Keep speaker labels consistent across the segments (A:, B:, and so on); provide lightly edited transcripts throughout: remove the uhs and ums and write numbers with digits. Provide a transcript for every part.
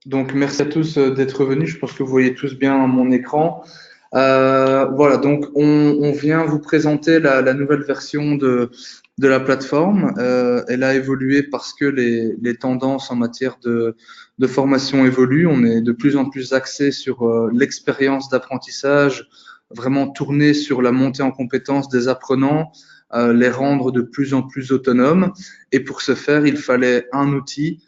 A: Donc, merci à tous d'être venus. Je pense que vous voyez tous bien mon écran. Voilà, donc on vient vous présenter la nouvelle version de la plateforme. Elle a évolué parce que les tendances en matière de formation évoluent. On est de plus en plus axé sur l'expérience d'apprentissage, vraiment tourné sur la montée en compétences des apprenants, les rendre de plus en plus autonomes. Et pour ce faire, il fallait un outil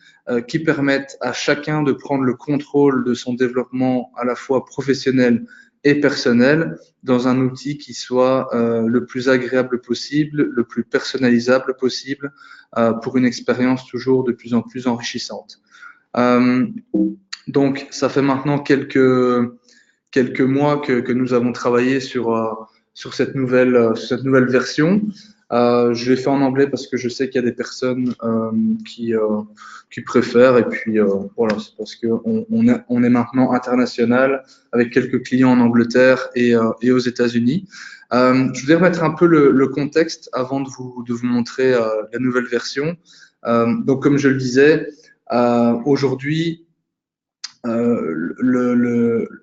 A: qui permettent à chacun de prendre le contrôle de son développement à la fois professionnel et personnel dans un outil qui soit le plus agréable possible, le plus personnalisable possible pour une expérience toujours de plus en plus enrichissante. Euh, donc, ça fait maintenant quelques mois que nous avons travaillé sur cette nouvelle version. Je l'ai fait en anglais parce que je sais qu'il y a des personnes qui préfèrent. Et puis, voilà, c'est parce qu'on est maintenant international avec quelques clients en Angleterre et aux États-Unis. Je voudrais remettre un peu le contexte avant de vous montrer la nouvelle version. Donc, comme je le disais, aujourd'hui,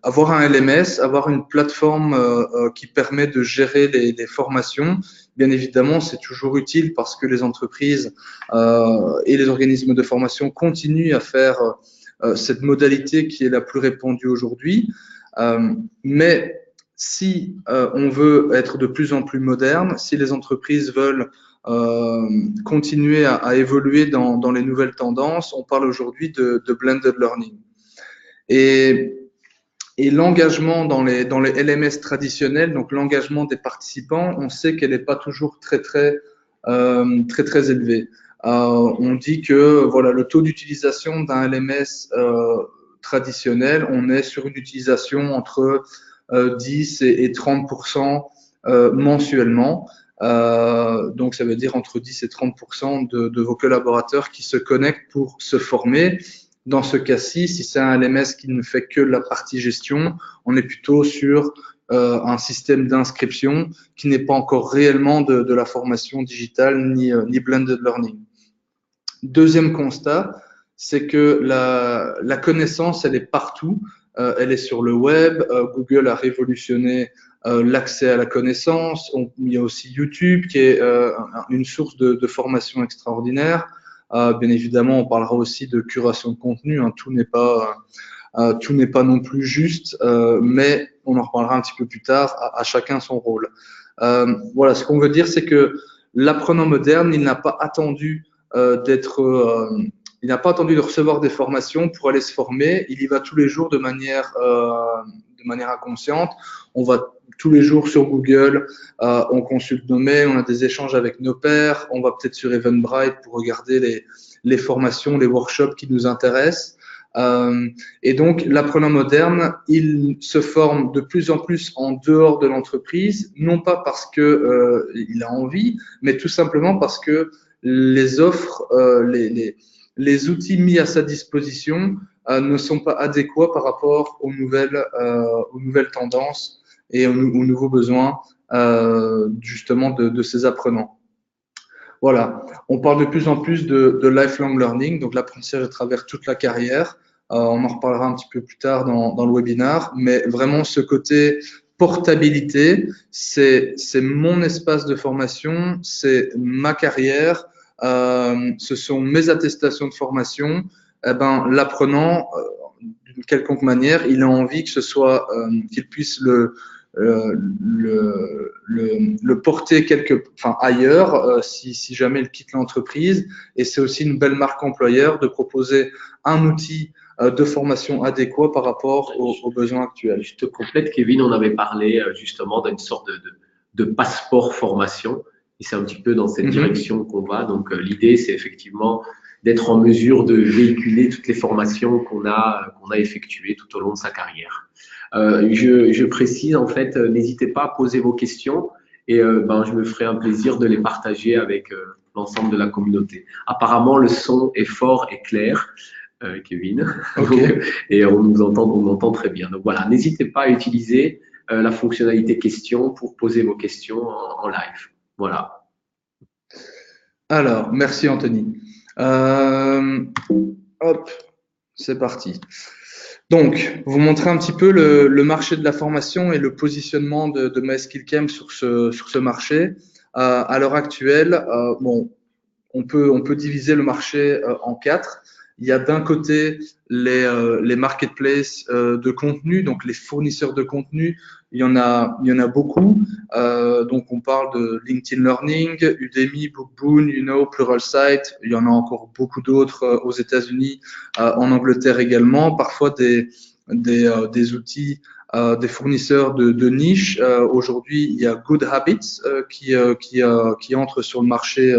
A: avoir un LMS, avoir une plateforme qui permet de gérer les formations, bien évidemment, c'est toujours utile parce que les entreprises et les organismes de formation continuent à faire cette modalité qui est la plus répandue aujourd'hui. Mais si on veut être de plus en plus moderne, si les entreprises veulent continuer à évoluer dans les nouvelles tendances, on parle aujourd'hui de blended learning. Et, et l'engagement dans les LMS traditionnels, donc l'engagement des participants, on sait qu'elle n'est pas toujours très élevée. On dit que voilà, le taux d'utilisation d'un LMS traditionnel, on est sur une utilisation entre 10 et 30% mensuellement. Donc, ça veut dire entre 10 et 30% de vos collaborateurs qui se connectent pour se former. Dans ce cas-ci, si c'est un LMS qui ne fait que la partie gestion, on est plutôt sur un système d'inscription qui n'est pas encore réellement de la formation digitale ni blended learning. Deuxième constat, c'est que la connaissance, elle est partout. Elle est sur le web. Google a révolutionné l'accès à la connaissance. Il y a aussi YouTube qui est une source de formation extraordinaire. Bien évidemment, on parlera aussi de curation de contenu. Hein. Tout n'est pas non plus juste, mais on en reparlera un petit peu plus tard. À chacun son rôle. Voilà, ce qu'on veut dire, c'est que l'apprenant moderne, il n'a pas attendu il n'a pas attendu de recevoir des formations pour aller se former. Il y va tous les jours de manière inconsciente. On va tous les jours sur Google, on consulte nos mails, on a des échanges avec nos pairs, on va peut-être sur Eventbrite pour regarder les formations, les workshops qui nous intéressent. Et donc, l'apprenant moderne, il se forme de plus en plus en dehors de l'entreprise, non pas parce que il a envie, mais tout simplement parce que les offres, les outils mis à sa disposition ne sont pas adéquats par rapport aux nouvelles tendances et aux nouveaux besoins justement de ces apprenants. Voilà, on parle de plus en plus de lifelong learning, donc l'apprentissage à travers toute la carrière. On en reparlera un petit peu plus tard dans le webinaire, mais vraiment ce côté portabilité, c'est mon espace de formation, c'est ma carrière, ce sont mes attestations de formation. Eh ben, l'apprenant, d'une quelconque manière, il a envie que ce soit, qu'il puisse le porter ailleurs si jamais il quitte l'entreprise. Et c'est aussi une belle marque employeur de proposer un outil de formation adéquat par rapport aux besoins actuels.
B: Je te complète, Kevin, on avait parlé justement d'une sorte de passeport formation. Et c'est un petit peu dans cette direction qu'on va. Donc, l'idée, c'est effectivement d'être en mesure de véhiculer toutes les formations qu'on a effectuées tout au long de sa carrière. Je précise, en fait, n'hésitez pas à poser vos questions et je me ferai un plaisir de les partager avec l'ensemble de la communauté. Apparemment, le son est fort et clair. Kevin.
A: Okay.
B: Donc, et on entend très bien. Donc voilà, n'hésitez pas à utiliser la fonctionnalité questions pour poser vos questions en live. Voilà.
A: Alors, merci Anthony. Hop. C'est parti. Donc, vous montrer un petit peu le marché de la formation et le positionnement de MySkillCamp sur ce marché. À l'heure actuelle, bon, on peut diviser le marché en quatre. Il y a d'un côté les marketplaces de contenu, donc les fournisseurs de contenu. Il y en a beaucoup. Donc on parle de LinkedIn Learning, Udemy, Bookboon, Pluralsight. Il y en a encore beaucoup d'autres aux États-Unis, en Angleterre également. Parfois des outils, des fournisseurs de niche. Aujourd'hui, il y a Good Habits qui entre sur le marché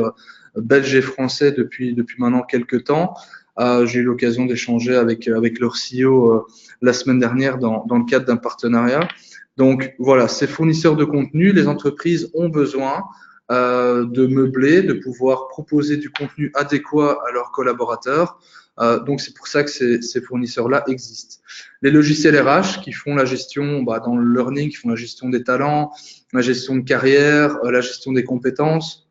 A: belge et français depuis maintenant quelques temps. J'ai eu l'occasion d'échanger avec leur CEO la semaine dernière dans le cadre d'un partenariat. Donc voilà, ces fournisseurs de contenu, les entreprises ont besoin de meubler, de pouvoir proposer du contenu adéquat à leurs collaborateurs. Donc c'est pour ça que ces fournisseurs-là existent. Les logiciels RH qui font la gestion dans le learning, qui font la gestion des talents, la gestion de carrière, la gestion des compétences.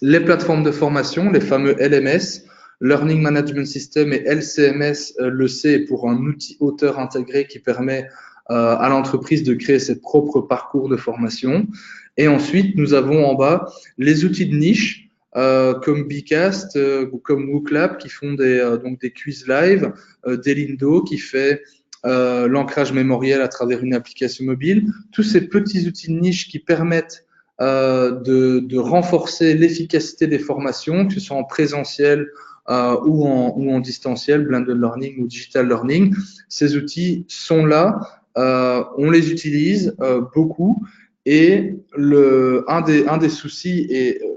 A: Les plateformes de formation, les fameux LMS, Learning Management System et LCMS, le C est pour un outil auteur intégré qui permet à l'entreprise de créer ses propres parcours de formation. Et ensuite, nous avons en bas les outils de niche comme Bcast ou comme WooClap qui font donc des quiz live, Delindo qui fait l'ancrage mémoriel à travers une application mobile. Tous ces petits outils de niche qui permettent de renforcer l'efficacité des formations, que ce soit en présentiel ou en distanciel, blended learning ou digital learning. Ces outils sont là, on les utilise beaucoup. Et un des soucis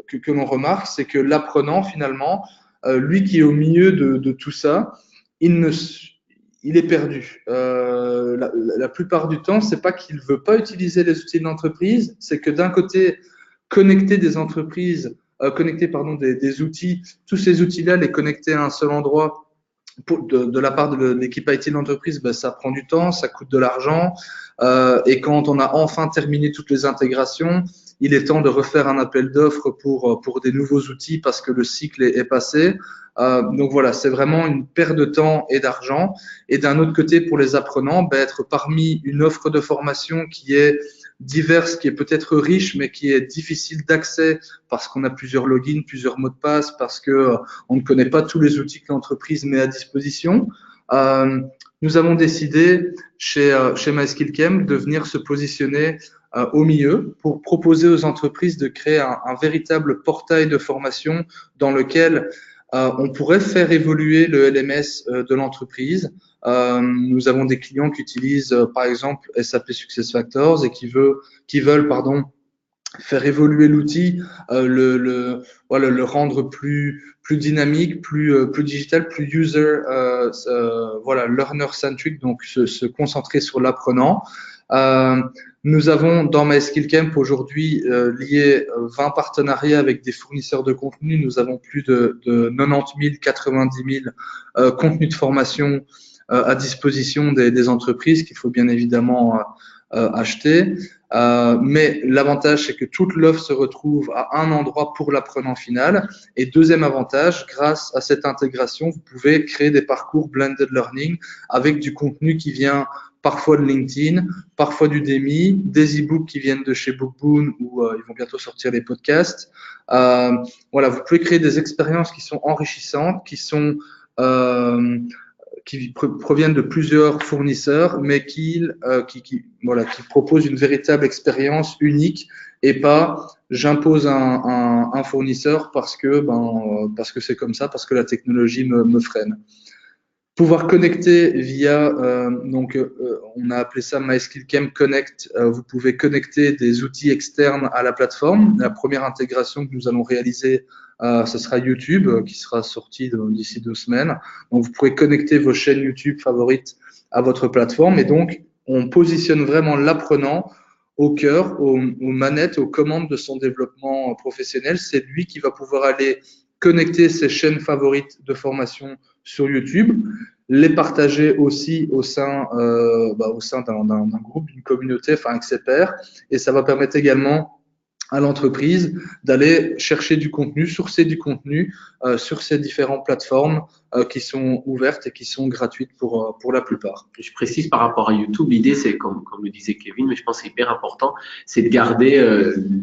A: que l'on remarque, c'est que l'apprenant, finalement, lui qui est au milieu de tout ça, il est perdu. La plupart du temps, c'est pas qu'il veut pas utiliser les outils de l'entreprise, c'est que d'un côté, connecter des entreprises, des outils, tous ces outils-là, les connecter à un seul endroit, de la part de l'équipe IT de l'entreprise, ça prend du temps, ça coûte de l'argent. Et quand on a enfin terminé toutes les intégrations, il est temps de refaire un appel d'offres pour des nouveaux outils parce que le cycle est passé. Donc voilà, c'est vraiment une perte de temps et d'argent. Et d'un autre côté, pour les apprenants, être parmi une offre de formation qui est diverse, qui est peut-être riche, mais qui est difficile d'accès parce qu'on a plusieurs logins, plusieurs mots de passe, parce que on ne connaît pas tous les outils que l'entreprise met à disposition. Nous avons décidé chez MySkillCamp de venir se positionner au milieu pour proposer aux entreprises de créer un véritable portail de formation dans lequel on pourrait faire évoluer le LMS de l'entreprise. Nous avons des clients qui utilisent par exemple SAP SuccessFactors et qui veulent faire évoluer l'outil, le rendre plus dynamique, plus digital, plus user, learner centric, donc se concentrer sur l'apprenant. Nous avons dans MySkillCamp aujourd'hui lié 20 partenariats avec des fournisseurs de contenu. Nous avons plus de 90 000, 90 000 contenus de formation à disposition des entreprises qu'il faut bien évidemment acheter. Mais l'avantage, c'est que toute l'offre se retrouve à un endroit pour l'apprenant final. Et deuxième avantage, grâce à cette intégration, vous pouvez créer des parcours blended learning avec du contenu qui vient parfois de LinkedIn, parfois du Udemy, des e-books qui viennent de chez Bookboon où ils vont bientôt sortir les podcasts. Vous pouvez créer des expériences qui sont enrichissantes, qui proviennent de plusieurs fournisseurs, mais qui proposent une véritable expérience unique et pas j'impose un fournisseur parce que c'est comme ça, parce que la technologie me freine. Pouvoir connecter via, on a appelé ça MySkillCamp Connect. Vous pouvez connecter des outils externes à la plateforme. La première intégration que nous allons réaliser, ce sera YouTube, qui sera sorti d'ici 2 semaines. Donc, vous pourrez connecter vos chaînes YouTube favorites à votre plateforme. Et donc, on positionne vraiment l'apprenant au cœur, aux manettes, aux commandes de son développement professionnel. C'est lui qui va pouvoir aller connecter ses chaînes favorites de formation sur YouTube, les partager aussi au sein d'un groupe, d'une communauté, avec ses pairs. Et ça va permettre également à l'entreprise d'aller chercher du contenu, sourcer du contenu sur ces différentes plateformes qui sont ouvertes et qui sont gratuites pour la plupart.
B: Je précise par rapport à YouTube, l'idée c'est, comme le disait Kevin, mais je pense que c'est hyper important, c'est de garder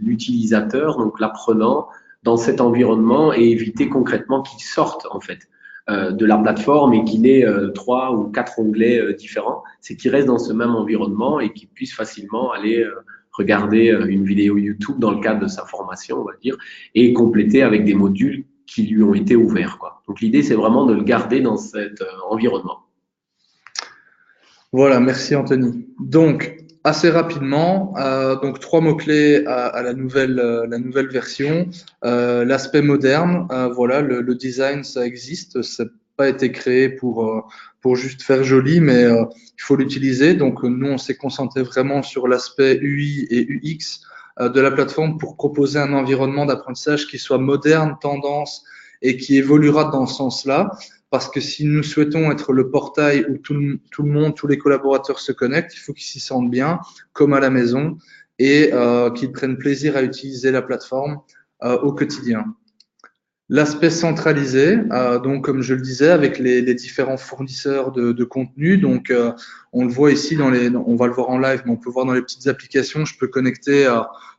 B: l'utilisateur, donc l'apprenant, dans cet environnement et éviter concrètement qu'il sorte en fait de la plateforme et qu'il ait 3 ou 4 onglets différents. C'est qu'il reste dans ce même environnement et qu'il puisse facilement aller regarder une vidéo YouTube dans le cadre de sa formation, on va dire, et compléter avec des modules qui lui ont été ouverts, quoi. Donc l'idée, c'est vraiment de le garder dans cet environnement.
A: Voilà, merci Anthony. Donc, assez rapidement, donc 3 mots-clés à la nouvelle version. L'aspect moderne, voilà, le design, ça existe, ça n'a pas été créé pour juste faire joli, mais il faut l'utiliser. Donc, nous, on s'est concentré vraiment sur l'aspect UI et UX de la plateforme pour proposer un environnement d'apprentissage qui soit moderne, tendance et qui évoluera dans ce sens-là. Parce que si nous souhaitons être le portail où tout le monde, tous les collaborateurs se connectent, il faut qu'ils s'y sentent bien, comme à la maison, et qu'ils prennent plaisir à utiliser la plateforme au quotidien. L'aspect centralisé, donc comme je le disais, avec les différents fournisseurs de contenu. Donc, on le voit ici on va le voir en live, mais on peut voir dans les petites applications. Je peux connecter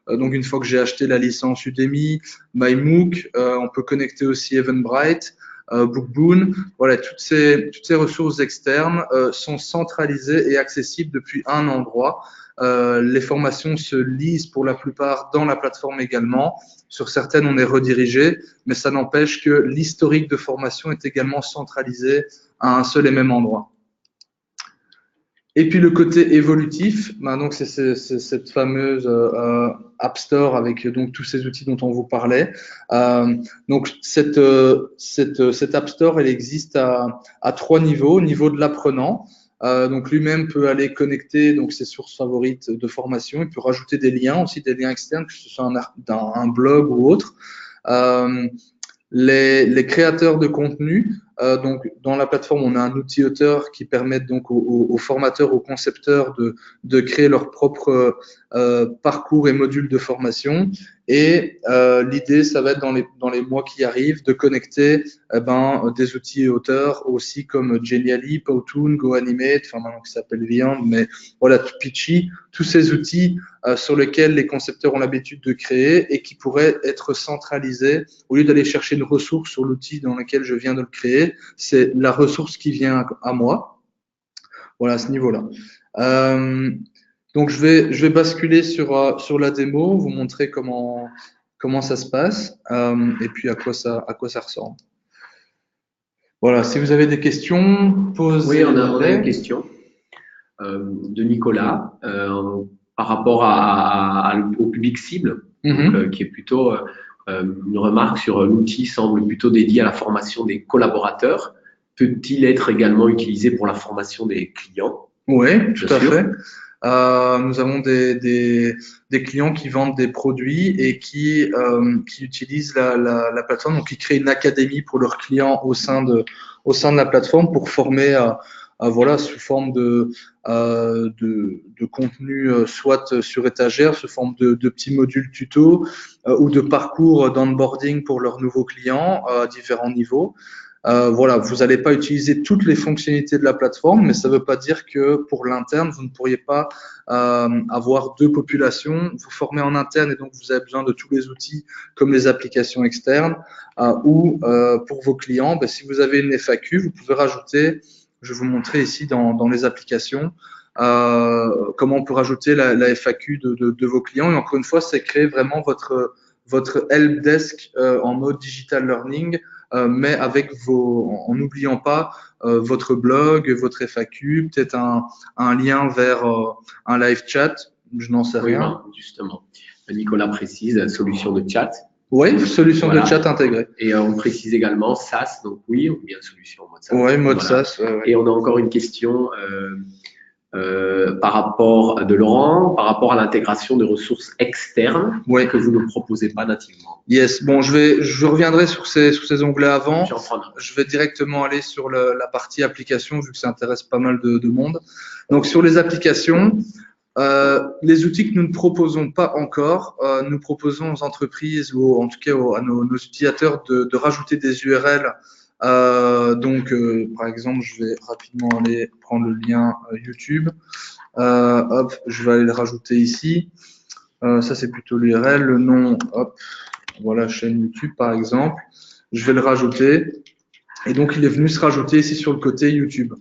A: donc une fois que j'ai acheté la licence Udemy, MyMOOC, on peut connecter aussi Eventbrite. Bookboon, voilà, toutes ces ressources externes sont centralisées et accessibles depuis un endroit. Les formations se lisent pour la plupart dans la plateforme également. Sur certaines, on est redirigé, mais ça n'empêche que l'historique de formation est également centralisé à un seul et même endroit. Et puis le côté évolutif, donc c'est cette fameuse App Store avec donc tous ces outils dont on vous parlait. Donc cette App Store, elle existe à 3 niveaux. Au niveau de l'apprenant, donc lui-même peut aller connecter donc ses sources favorites de formation. Il peut rajouter des liens aussi, des liens externes, que ce soit un blog ou autre. Les créateurs de contenu, donc dans la plateforme, on a un outil auteur qui permet donc aux formateurs, aux concepteurs de créer leur propre parcours et modules de formation. Et l'idée, ça va être dans les mois qui arrivent de connecter des outils auteurs aussi comme Genially, Powtoon, GoAnimate, enfin maintenant qui s'appelle Viand, mais voilà, Pitchy, tous ces outils sur lesquels les concepteurs ont l'habitude de créer et qui pourraient être centralisés au lieu d'aller chercher une ressource sur l'outil dans lequel je viens de le créer, c'est la ressource qui vient à moi. Voilà, à ce niveau-là. Donc, je vais basculer sur la démo, vous montrer comment ça se passe et puis à quoi ça ressemble. Voilà, si vous avez des questions, posez.
B: Oui, on a une question de Nicolas par rapport au public cible, donc, qui est plutôt une remarque sur l'outil semble plutôt dédié à la formation des collaborateurs. Peut-il être également utilisé pour la formation des clients?
A: Oui, tout à fait. Nous avons des clients qui vendent des produits et qui utilisent la plateforme, donc qui créent une académie pour leurs clients au sein de la plateforme pour former voilà, sous forme de contenu soit sur étagère, sous forme de petits modules tuto ou de parcours d'onboarding pour leurs nouveaux clients à différents niveaux. Voilà, vous n'allez pas utiliser toutes les fonctionnalités de la plateforme, mais ça ne veut pas dire que pour l'interne, vous ne pourriez pas avoir 2 populations. Vous formez en interne et donc vous avez besoin de tous les outils comme les applications externes ou pour vos clients, si vous avez une FAQ, vous pouvez rajouter, je vais vous montrer ici dans les applications, comment on peut rajouter la FAQ de vos clients. Et encore une fois, c'est créer vraiment votre helpdesk en mode digital learning, mais en n'oubliant pas votre blog, votre FAQ, peut-être un lien vers un live chat, je n'en sais rien.
B: Justement, Nicolas précise, solution de chat.
A: Oui, solution de chat intégrée.
B: Et on précise également SaaS, donc oui, on bien solution en mode SaaS.
A: Oui, mode SaaS. Ouais.
B: Et on a encore une question par rapport de Laurent, par rapport à l'intégration de ressources externes que vous ne proposez pas nativement.
A: Yes, bon, je reviendrai sur ces onglets avant. Je vais directement aller sur la partie application vu que ça intéresse pas mal de monde. Donc sur les applications, Les outils que nous ne proposons pas encore, nous proposons aux entreprises ou en tout cas à nos utilisateurs de rajouter des URL. Donc, par exemple, je vais rapidement aller prendre le lien YouTube. Hop, je vais aller le rajouter ici. Ça, c'est plutôt l'URL. Le nom, hop, voilà, chaîne YouTube, par exemple. Je vais le rajouter. Et donc, il est venu se rajouter ici sur le côté YouTube.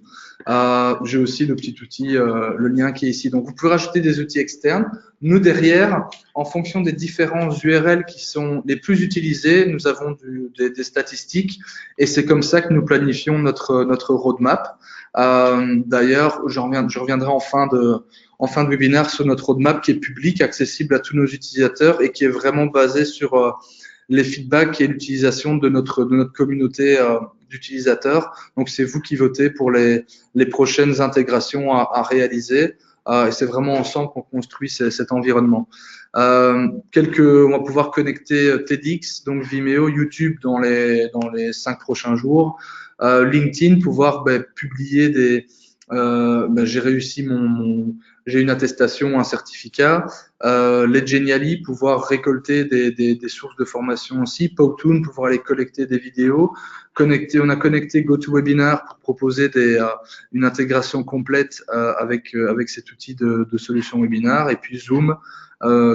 A: J'ai aussi le petit outil, le lien qui est ici. Donc, vous pouvez rajouter des outils externes. Nous, derrière, en fonction des différents URL qui sont les plus utilisés, nous avons des statistiques et c'est comme ça que nous planifions notre roadmap. D'ailleurs, je reviendrai en fin de webinaire sur notre roadmap qui est public, accessible à tous nos utilisateurs et qui est vraiment basé sur les feedbacks et l'utilisation de notre communauté d'utilisateurs. Donc, c'est vous qui votez pour les prochaines intégrations à réaliser. Et c'est vraiment ensemble qu'on construit cet environnement. On va pouvoir connecter TEDx, donc Vimeo, YouTube dans les 5 prochains jours. LinkedIn, pouvoir publier j'ai réussi j'ai une attestation, un certificat. Les Geniali, pouvoir récolter des sources de formation aussi. Powtoon, pouvoir aller collecter des vidéos. On a connecté GoToWebinar pour proposer une intégration complète avec cet outil de solution webinar. Et puis Zoom,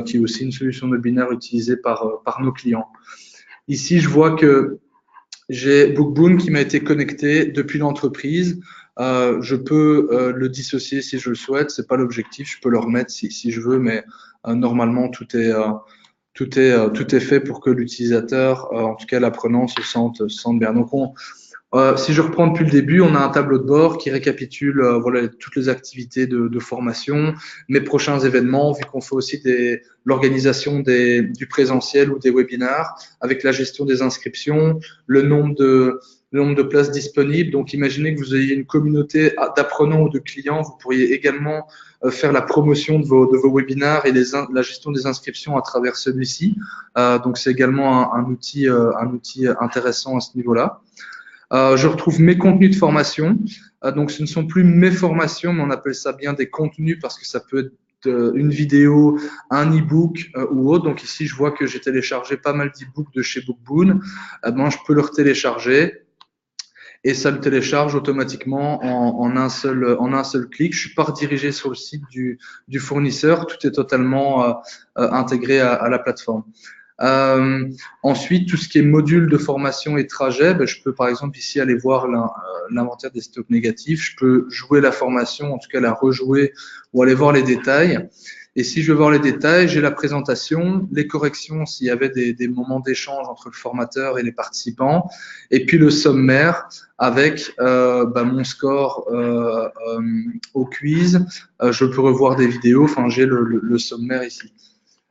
A: qui est aussi une solution de webinar utilisée par nos clients. Ici, je vois que j'ai Bookboon qui m'a été connecté depuis l'entreprise. Je peux le dissocier si je le souhaite. C'est pas l'objectif. Je peux le remettre si je veux, mais normalement tout est fait pour que l'utilisateur, en tout cas l'apprenant, se sente bien. Donc si je reprends depuis le début, on a un tableau de bord qui récapitule voilà toutes les activités de formation, mes prochains événements, vu qu'on fait aussi l'organisation du présentiel ou des webinars, avec la gestion des inscriptions, le nombre de places disponibles. Donc, imaginez que vous ayez une communauté d'apprenants ou de clients. Vous pourriez également faire la promotion de vos webinars et la gestion des inscriptions à travers celui-ci. Donc, c'est également un outil intéressant à ce niveau-là. Je retrouve mes contenus de formation. Donc, ce ne sont plus mes formations, mais on appelle ça bien des contenus parce que ça peut être une vidéo, un e-book ou autre. Donc, ici, je vois que j'ai téléchargé pas mal d'e-books de chez Bookboon. Je peux le retélécharger et ça le télécharge automatiquement en un seul clic. Je suis pas redirigé sur le site du fournisseur. Tout est totalement intégré à la plateforme. Ensuite, tout ce qui est module de formation et trajet, je peux par exemple ici aller voir l'inventaire des stocks négatifs. Je peux jouer la formation, en tout cas la rejouer ou aller voir les détails. Et si je veux voir les détails, j'ai la présentation, les corrections s'il y avait des moments d'échange entre le formateur et les participants, et puis le sommaire avec mon score au quiz. Je peux revoir des vidéos. Enfin, j'ai le sommaire ici.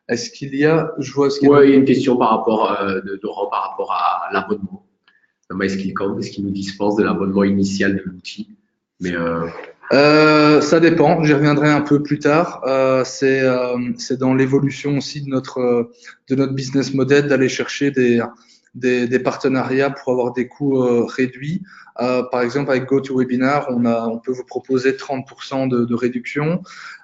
A: Est-ce qu'il y a,
B: il y a une question par rapport de Laurent par rapport à l'abonnement. Est-ce qu'il nous dispense de l'abonnement initial de l'outil? Mais
A: ça dépend. J'y reviendrai un peu plus tard. C'est dans l'évolution aussi de notre business model d'aller chercher des partenariats pour avoir des coûts réduits. Par exemple, avec GoToWebinar, on peut vous proposer 30% de réduction.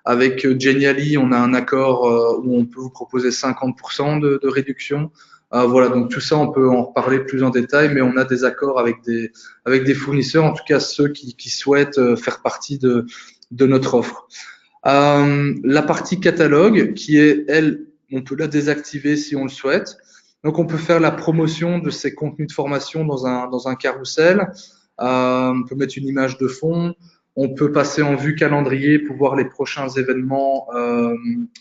A: Avec Geniali, on a un accord où on peut vous proposer 50% de réduction. Voilà, donc tout ça, on peut en reparler plus en détail, mais on a des accords avec des fournisseurs, en tout cas ceux qui souhaitent faire partie de notre offre. La partie catalogue, qui est, elle, on peut la désactiver si on le souhaite. Donc, on peut faire la promotion de ces contenus de formation dans un carrousel. On peut mettre une image de fond. On peut passer en vue calendrier pour voir les prochains événements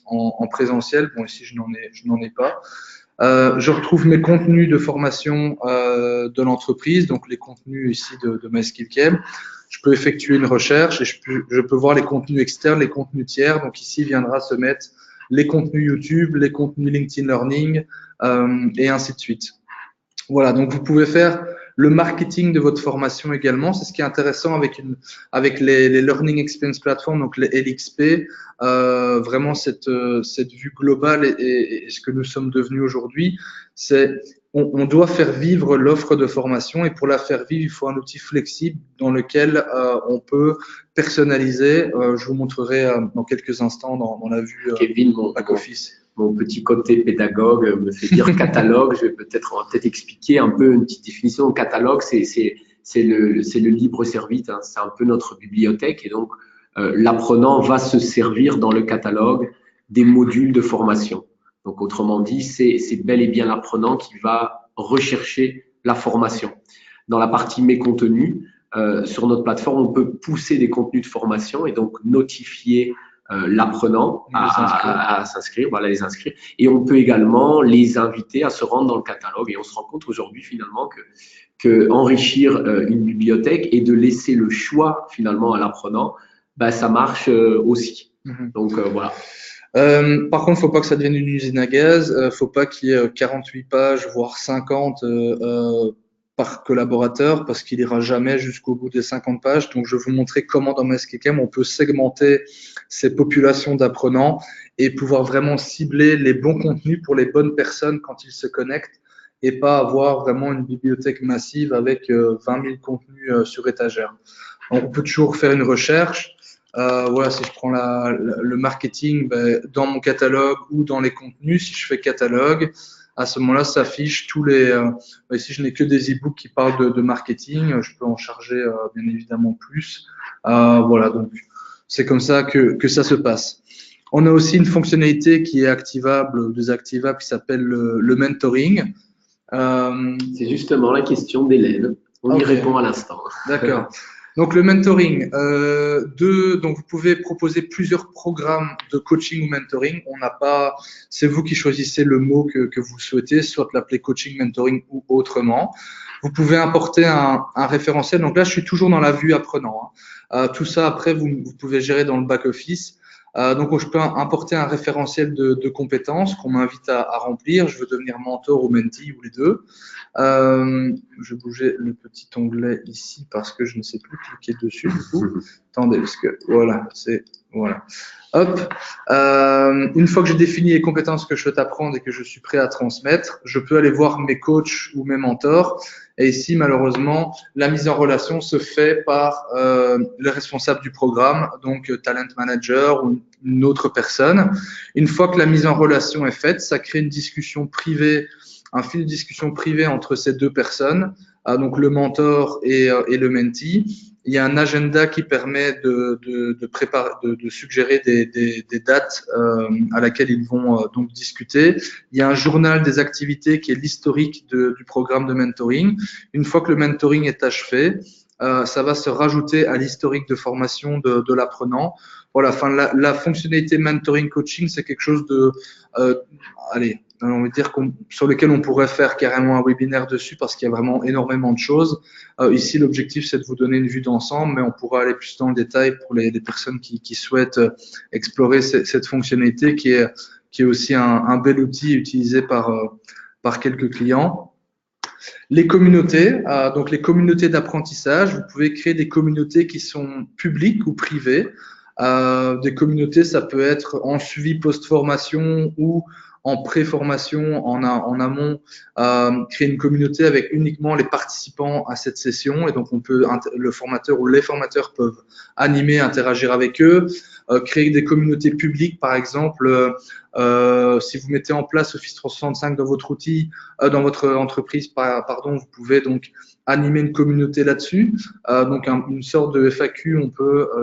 A: en présentiel. Bon, ici, je n'en ai pas. Je retrouve mes contenus de formation de l'entreprise, donc les contenus ici de MySkillCam. Je peux effectuer une recherche et je peux voir les contenus externes, les contenus tiers. Donc ici viendra se mettre les contenus YouTube, les contenus LinkedIn Learning et ainsi de suite. Voilà, donc vous pouvez faire le marketing de votre formation également. C'est ce qui est intéressant avec les Learning Experience Platform, donc les LXP, vraiment cette vue globale et ce que nous sommes devenus aujourd'hui, c'est on doit faire vivre l'offre de formation et pour la faire vivre, il faut un outil flexible dans lequel on peut personnaliser. Je vous montrerai dans quelques instants dans la vue
B: Kevin,
A: back-office.
B: Mon petit côté pédagogue me fait dire catalogue. On va peut-être expliquer un peu une petite définition. Le catalogue, c'est le libre service. Hein. C'est un peu notre bibliothèque. Et donc, l'apprenant va se servir dans le catalogue des modules de formation. Donc, autrement dit, c'est bel et bien l'apprenant qui va rechercher la formation. Dans la partie mes contenus, sur notre plateforme, on peut pousser des contenus de formation et donc notifier l'apprenant à s'inscrire, voilà, les inscrire. Et on peut également les inviter à se rendre dans le catalogue. Et on se rend compte aujourd'hui finalement que enrichir une bibliothèque et de laisser le choix finalement à l'apprenant, ben, ça marche aussi. Donc voilà.
A: Par contre, faut pas que ça devienne une usine à gaz. Faut pas qu'il y ait 48 pages, voire 50 par collaborateur, parce qu'il ira jamais jusqu'au bout des 50 pages. Donc, je vais vous montrer comment dans MySkillCam, on peut segmenter ces populations d'apprenants et pouvoir vraiment cibler les bons contenus pour les bonnes personnes quand ils se connectent et pas avoir vraiment une bibliothèque massive avec 20 000 contenus sur étagère. Donc, on peut toujours faire une recherche. Voilà, si je prends le marketing, ben, dans mon catalogue ou dans les contenus, si je fais catalogue, à ce moment-là, ça affiche tous les. Si je n'ai que des e-books qui parlent de marketing, je peux en charger bien évidemment plus. Voilà, donc c'est comme ça que ça se passe. On a aussi une fonctionnalité qui est activable ou désactivable qui s'appelle le mentoring.
B: C'est justement la question d'Hélène. On y répond à l'instant.
A: D'accord. Donc le mentoring, donc vous pouvez proposer plusieurs programmes de coaching ou mentoring. On n'a pas, c'est vous qui choisissez le mot que vous souhaitez, soit l'appeler coaching, mentoring ou autrement. Vous pouvez importer un référentiel. Donc là, je suis toujours dans la vue apprenant. Hein. Tout ça après, vous pouvez gérer dans le back office. Donc je peux importer un référentiel de compétences qu'on m'invite à remplir. Je veux devenir mentor ou mentee ou les deux. Je vais bouger le petit onglet ici parce que je ne sais plus cliquer dessus du coup. Attendez, parce que voilà, c'est voilà. Hop. Une fois que j'ai défini les compétences que je souhaite apprendre et que je suis prêt à transmettre, je peux aller voir mes coachs ou mes mentors. Et ici, malheureusement, la mise en relation se fait par le responsable du programme, donc talent manager ou une autre personne. Une fois que la mise en relation est faite, ça crée une discussion privée, un fil de discussion privé entre ces deux personnes, donc le mentor et le mentee. Il y a un agenda qui permet de suggérer des dates à laquelle ils vont donc discuter. Il y a un journal des activités qui est l'historique du programme de mentoring. Une fois que le mentoring est achevé, ça va se rajouter à l'historique de formation de l'apprenant. Voilà, enfin la fonctionnalité mentoring coaching, c'est quelque chose de, allez, on va dire sur lequel on pourrait faire carrément un webinaire dessus parce qu'il y a vraiment énormément de choses. Ici, l'objectif, c'est de vous donner une vue d'ensemble, mais on pourra aller plus dans le détail pour les personnes qui souhaitent explorer cette fonctionnalité qui est aussi un bel outil utilisé par quelques clients. Les communautés, donc les communautés d'apprentissage, vous pouvez créer des communautés qui sont publiques ou privées. Des communautés, ça peut être en suivi post-formation ou en pré-formation, en amont, créer une communauté avec uniquement les participants à cette session. Et donc, le formateur ou les formateurs peuvent animer, interagir avec eux. Créer des communautés publiques, par exemple, si vous mettez en place Office 365 dans votre outil, dans votre entreprise, pardon, vous pouvez donc animer une communauté là-dessus. Donc, une sorte de FAQ,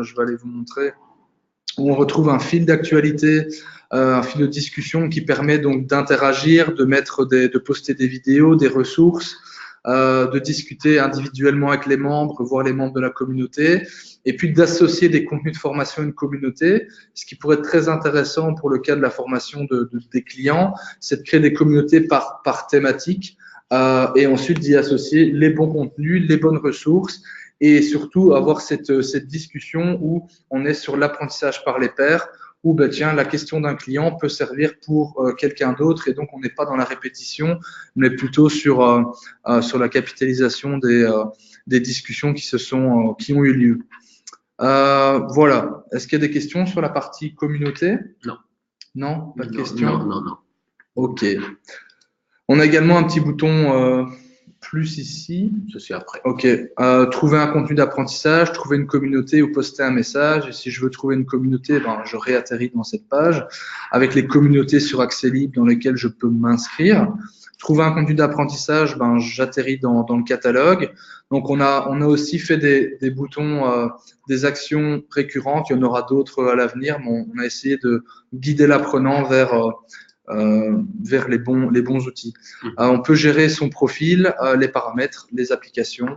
A: je vais aller vous montrer, où on retrouve un fil d'actualité, un fil de discussion qui permet donc d'interagir, de poster des vidéos, des ressources, de discuter individuellement avec les membres, voir les membres de la communauté, et puis d'associer des contenus de formation à une communauté. Ce qui pourrait être très intéressant pour le cas de la formation des clients, c'est de créer des communautés par thématique, et ensuite d'y associer les bons contenus, les bonnes ressources, et surtout avoir cette discussion où on est sur l'apprentissage par les pairs, où ben, tiens, la question d'un client peut servir pour quelqu'un d'autre, et donc on n'est pas dans la répétition, mais plutôt sur la capitalisation des discussions qui ont eu lieu. Voilà. Est-ce qu'il y a des questions sur la partie communauté?
B: Non.
A: Non, pas de questions.
B: Non.
A: Ok. On a également un petit bouton plus ici.
B: Ceci après.
A: Ok. Trouver un contenu d'apprentissage, trouver une communauté ou poster un message. Et si je veux trouver une communauté, ben, je réatterris dans cette page avec les communautés sur accès libre dans lesquelles je peux m'inscrire. Trouver un contenu d'apprentissage, ben, j'atterris dans le catalogue. Donc, on a aussi fait des boutons, des actions récurrentes. Il y en aura d'autres à l'avenir, mais on a essayé de guider l'apprenant vers les bons outils. On peut gérer son profil, les paramètres, les applications,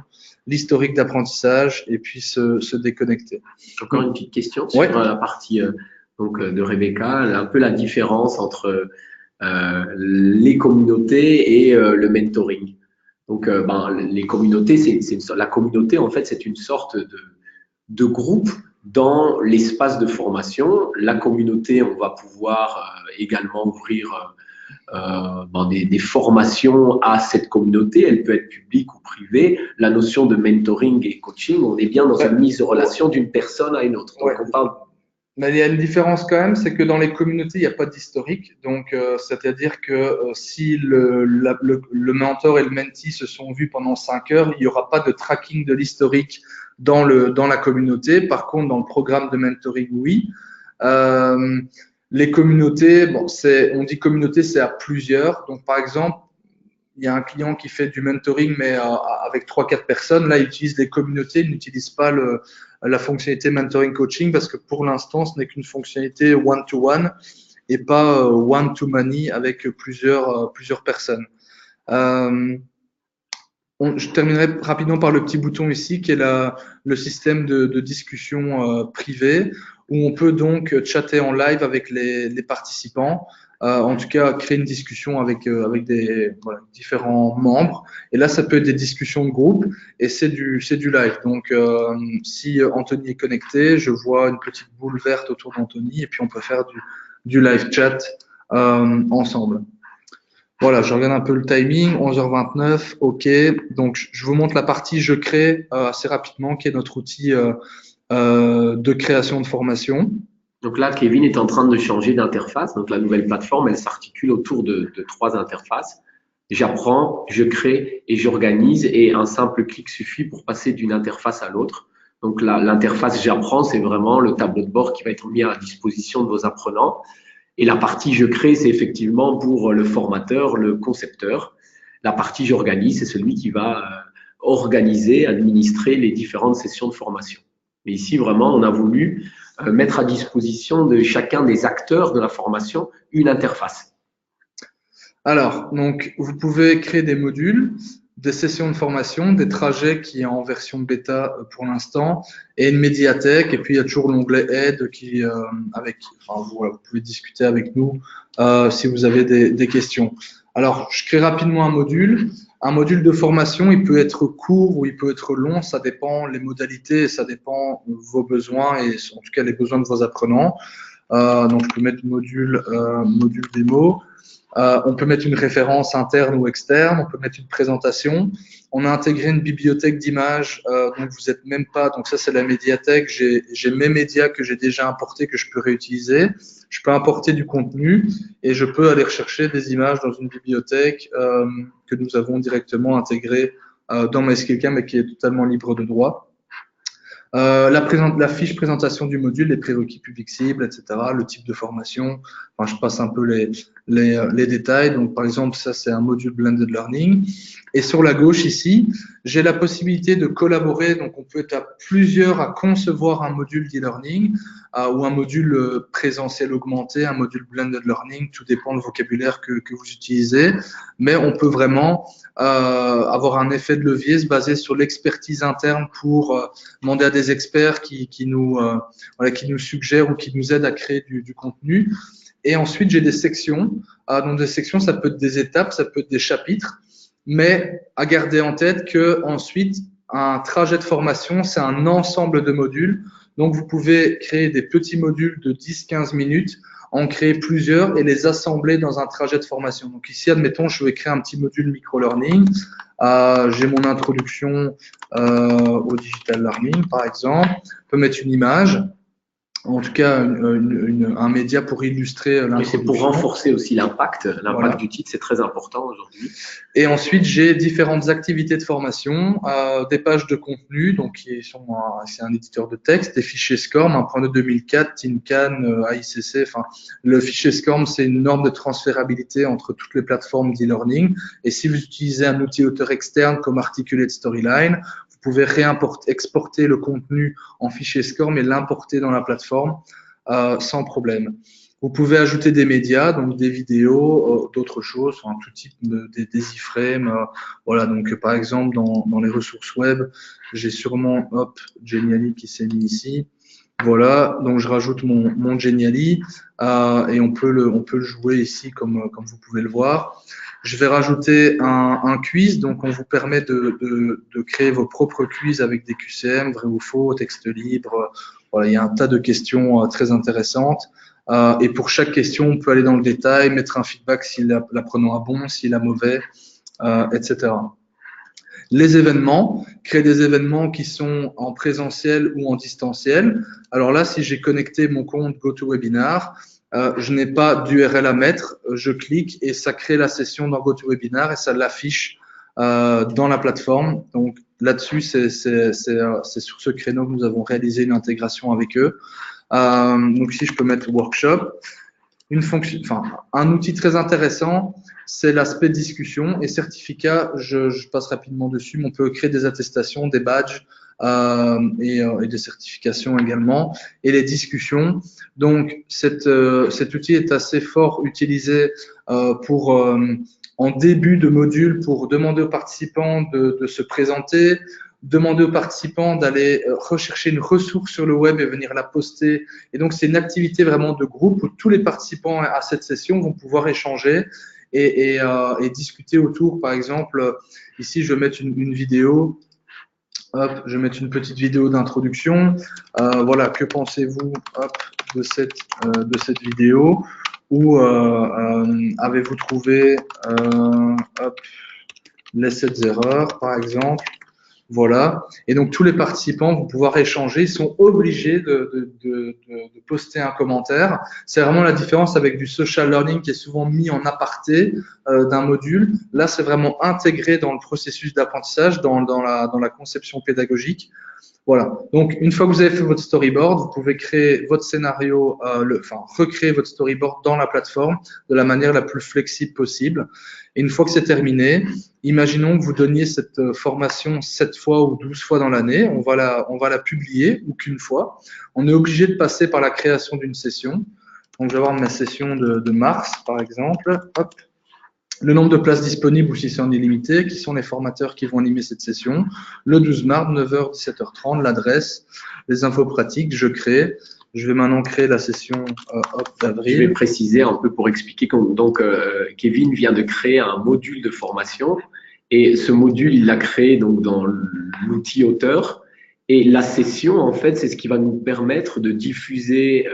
A: l'historique d'apprentissage et puis se déconnecter.
B: Encore une petite question sur la partie de Rebecca, un peu la différence entre les communautés et le mentoring. Donc, les communautés, la communauté, en fait, c'est une sorte de groupe dans l'espace de formation. La communauté, on va pouvoir également ouvrir des formations à cette communauté. Elle peut être publique ou privée. La notion de mentoring et coaching, on est bien dans une mise en relation d'une personne à une autre. Donc, on parle.
A: Mais il y a une différence quand même, c'est que dans les communautés, il n'y a pas d'historique. Donc, c'est-à-dire que si le mentor et le mentee se sont vus pendant 5 heures, il n'y aura pas de tracking de l'historique dans la communauté. Par contre, dans le programme de mentoring, oui. Les communautés, bon, on dit communauté, c'est à plusieurs. Donc, par exemple, il y a un client qui fait du mentoring, mais avec 3-4 personnes. Là, il utilise les communautés, il n'utilise pas la fonctionnalité mentoring coaching parce que pour l'instant, ce n'est qu'une fonctionnalité one-to-one et pas one-to-many avec plusieurs personnes. Je terminerai rapidement par le petit bouton ici qui est le système de discussion privée où on peut donc chatter en live avec les participants. En tout cas, créer une discussion avec des différents membres. Et là, ça peut être des discussions de groupe et c'est du live. Donc, si Anthony est connecté, je vois une petite boule verte autour d'Anthony et puis on peut faire du live chat ensemble. Voilà, je regarde un peu le timing, 11h29, ok. Donc, je vous montre la partie je crée assez rapidement, qui est notre outil de création de formation.
B: Donc là, Kevin est en train de changer d'interface. Donc la nouvelle plateforme, elle s'articule autour de 3 interfaces. J'apprends, je crée et j'organise et un simple clic suffit pour passer d'une interface à l'autre. Donc l'interface j'apprends, c'est vraiment le tableau de bord qui va être mis à la disposition de vos apprenants. Et la partie je crée, c'est effectivement pour le formateur, le concepteur. La partie j'organise, c'est celui qui va organiser, administrer les différentes sessions de formation. Mais ici, vraiment, on a voulu mettre à disposition de chacun des acteurs de la formation une interface.
A: Alors, donc, vous pouvez créer des modules, des sessions de formation, des trajets qui est en version bêta pour l'instant, et une médiathèque. Et puis, il y a toujours l'onglet aide qui, vous pouvez discuter avec nous si vous avez des questions. Alors, je crée rapidement un module. Un module de formation, il peut être court ou il peut être long, ça dépend les modalités, ça dépend de vos besoins et en tout cas les besoins de vos apprenants. Donc, je peux mettre module démo. On peut mettre une référence interne ou externe, on peut mettre une présentation. On a intégré une bibliothèque d'images, donc vous n'êtes même pas. Donc ça, c'est la médiathèque. J'ai mes médias que j'ai déjà importés que je peux réutiliser. Je peux importer du contenu et je peux aller rechercher des images dans une bibliothèque que nous avons directement intégrée dans MySkillCam et qui est totalement libre de droit. La fiche présentation du module, les prérequis publics cibles, etc., le type de formation. Enfin, je passe un peu les détails. Donc, par exemple, ça, c'est un module Blended Learning. Et sur la gauche, ici, j'ai la possibilité de collaborer. Donc, on peut être à plusieurs à concevoir un module d'e-learning ou un module présentiel augmenté, un module Blended Learning. Tout dépend du vocabulaire que vous utilisez. Mais on peut vraiment avoir un effet de levier, se baser sur l'expertise interne pour demander à des experts qui nous suggèrent ou qui nous aident à créer du contenu. Et ensuite, j'ai des sections. Donc, des sections, ça peut être des étapes, ça peut être des chapitres, mais à garder en tête que ensuite, un trajet de formation, c'est un ensemble de modules. Donc, vous pouvez créer des petits modules de 10-15 minutes, en créer plusieurs et les assembler dans un trajet de formation. Donc ici, admettons, je vais créer un petit module micro-learning. J'ai mon introduction au digital learning, par exemple. Je peux mettre une image. en tout cas un média pour illustrer l'introduction.
B: C'est pour renforcer aussi l'impact voilà. Du titre, c'est très important aujourd'hui.
A: Et ensuite, j'ai différentes activités de formation, des pages de contenu, donc c'est un éditeur de texte, des fichiers SCORM, un point de 2004, TINCAN, AICC. Enfin, le fichier SCORM, c'est une norme de transférabilité entre toutes les plateformes d'e-learning. Et si vous utilisez un outil auteur externe comme Articulate Storyline, vous pouvez exporter le contenu en fichier SCORM et l'importer dans la plateforme sans problème. Vous pouvez ajouter des médias, donc des vidéos, d'autres choses, enfin, tout type des iframes. Voilà, donc par exemple dans les ressources web, j'ai sûrement Genially qui s'est mis ici. Voilà, donc je rajoute mon Genially et on peut le jouer ici comme vous pouvez le voir. Je vais rajouter un quiz, donc on vous permet de créer vos propres quiz avec des QCM, vrai ou faux, texte libre. Voilà, il y a un tas de questions très intéressantes. Et pour chaque question, on peut aller dans le détail, mettre un feedback si l'apprenant a bon, s'il a mauvais, etc. Les événements, créer des événements qui sont en présentiel ou en distanciel. Alors là, si j'ai connecté mon compte GoToWebinar, je n'ai pas d'URL à mettre, je clique et ça crée la session dans GoToWebinar et ça l'affiche dans la plateforme. Donc là-dessus, c'est sur ce créneau que nous avons réalisé une intégration avec eux. Donc ici, je peux mettre workshop. Un outil très intéressant, c'est l'aspect discussion et certificat. Je passe rapidement dessus, mais on peut créer des attestations, des badges et des certifications également. Et les discussions. Donc, cet outil est assez fort utilisé en début de module pour demander aux participants de se présenter, demander aux participants d'aller rechercher une ressource sur le web et venir la poster. Et donc, c'est une activité vraiment de groupe où tous les participants à cette session vont pouvoir échanger et discuter autour. Par exemple, ici, je vais mettre une vidéo. Hop, je vais mettre une petite vidéo d'introduction. Voilà, que pensez-vous de cette vidéo? Ou avez-vous trouvé les 7 erreurs, par exemple? Voilà. Et donc, tous les participants vont pouvoir échanger. Ils sont obligés de poster un commentaire. C'est vraiment la différence avec du social learning qui est souvent mis en aparté d'un module. Là, c'est vraiment intégré dans le processus d'apprentissage, dans la conception pédagogique. Voilà. Donc, une fois que vous avez fait votre storyboard, vous pouvez créer votre scénario, recréer votre storyboard dans la plateforme de la manière la plus flexible possible. Et une fois que c'est terminé, imaginons que vous donniez cette formation 7 fois ou 12 fois dans l'année. On va la publier ou qu'une fois. On est obligé de passer par la création d'une session. Donc, je vais avoir ma session de mars, par exemple. Hop. Le nombre de places disponibles ou si c'est en illimité, qui sont les formateurs qui vont animer cette session. Le 12 mars, 9h, 17h30, l'adresse, les infos pratiques, je crée. Je vais maintenant créer la session d'avril.
B: Je vais préciser un peu pour expliquer. Donc, Kevin vient de créer un module de formation et ce module, il l'a créé donc dans l'outil auteur. Et la session, en fait, c'est ce qui va nous permettre de diffuser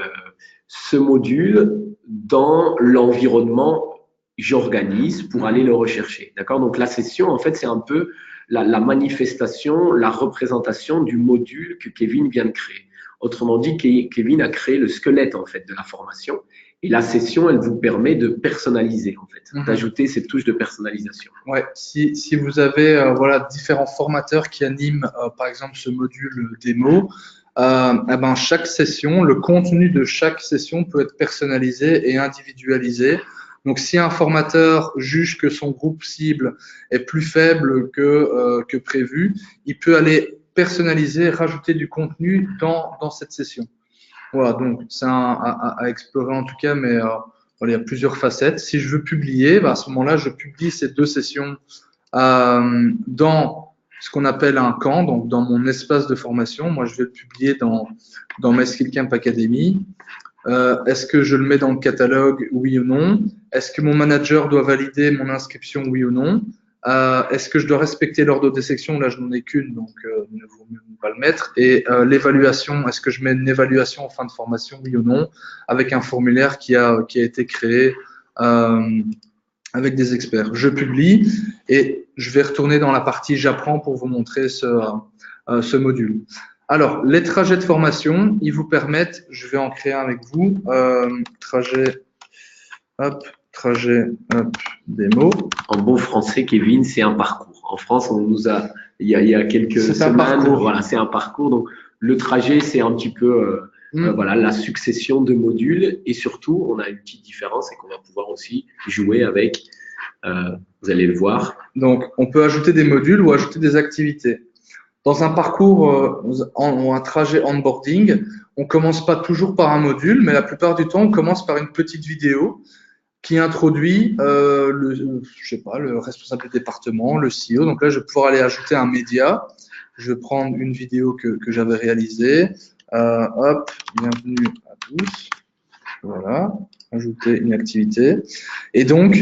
B: ce module dans l'environnement j'organise pour aller le rechercher. D'accord? Donc, la session, en fait, c'est un peu la manifestation, la représentation du module que Kevin vient de créer. Autrement dit, Kevin a créé le squelette, en fait, de la formation. Et la session, elle vous permet de personnaliser, en fait, d'ajouter cette touche de personnalisation.
A: Ouais. Si vous avez, différents formateurs qui animent, par exemple, ce module démo, chaque session, le contenu de chaque session peut être personnalisé et individualisé. Donc, si un formateur juge que son groupe cible est plus faible que prévu, il peut aller personnaliser, rajouter du contenu dans cette session. Voilà, donc c'est à explorer en tout cas, mais il y a plusieurs facettes. Si je veux publier, à ce moment-là, je publie ces 2 sessions dans ce qu'on appelle un camp, donc dans mon espace de formation. Moi, je vais le publier dans My Skill Camp Academy. Est-ce que je le mets dans le catalogue, oui ou non? Est-ce que mon manager doit valider mon inscription, oui ou non? Est-ce que je dois respecter l'ordre des sections? Là, je n'en ai qu'une, donc il ne vaut mieux pas le mettre. Et l'évaluation, est-ce que je mets une évaluation en fin de formation, oui ou non? Avec un formulaire qui a été créé avec des experts. Je publie et je vais retourner dans la partie j'apprends pour vous montrer ce module. Alors, les trajets de formation, ils vous permettent, je vais en créer un avec vous, trajet, démo.
B: En bon français, Kevin, c'est un parcours. En France, on nous a, il y a quelques semaines, voilà, c'est un parcours. Donc, le trajet, c'est un petit peu, voilà, la succession de modules. Et surtout, on a une petite différence, c'est qu'on va pouvoir aussi jouer avec, vous allez le voir.
A: Donc, on peut ajouter des modules ou ajouter des activités. Dans un parcours ou un trajet onboarding, on commence pas toujours par un module, mais la plupart du temps, on commence par une petite vidéo qui introduit je sais pas, le responsable du département, le CEO. Donc là, je vais pouvoir aller ajouter un média. Je vais prendre une vidéo que j'avais réalisée. Hop, bienvenue à tous. Voilà, ajouter une activité. Et donc,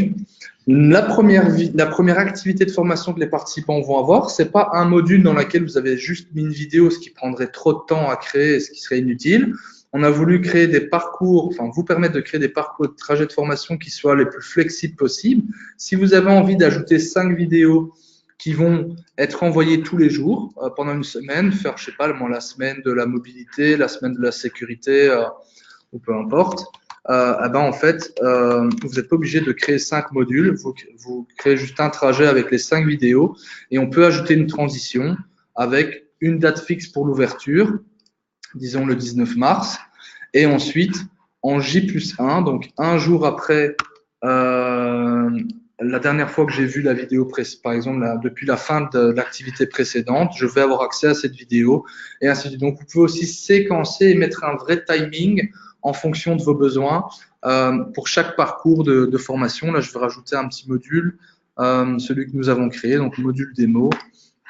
A: la première activité de formation que les participants vont avoir, c'est pas un module dans lequel vous avez juste mis une vidéo, ce qui prendrait trop de temps à créer et ce qui serait inutile. On a voulu créer des parcours, enfin vous permettre de créer des parcours de trajet de formation qui soient les plus flexibles possibles. Si vous avez envie d'ajouter 5 vidéos qui vont être envoyées tous les jours pendant une semaine, faire, je sais pas, la semaine de la mobilité, la semaine de la sécurité, ou peu importe, eh ben en fait, vous n'êtes pas obligé de créer 5 modules. Vous créez juste un trajet avec les 5 vidéos et on peut ajouter une transition avec une date fixe pour l'ouverture, disons le 19 mars, et ensuite en J+1, donc un jour après la dernière fois que j'ai vu la vidéo, par exemple, depuis la fin de l'activité précédente, je vais avoir accès à cette vidéo et ainsi de suite. Donc, vous pouvez aussi séquencer et mettre un vrai timing en fonction de vos besoins pour chaque parcours de formation. Là, je vais rajouter un petit module, celui que nous avons créé, donc module démo,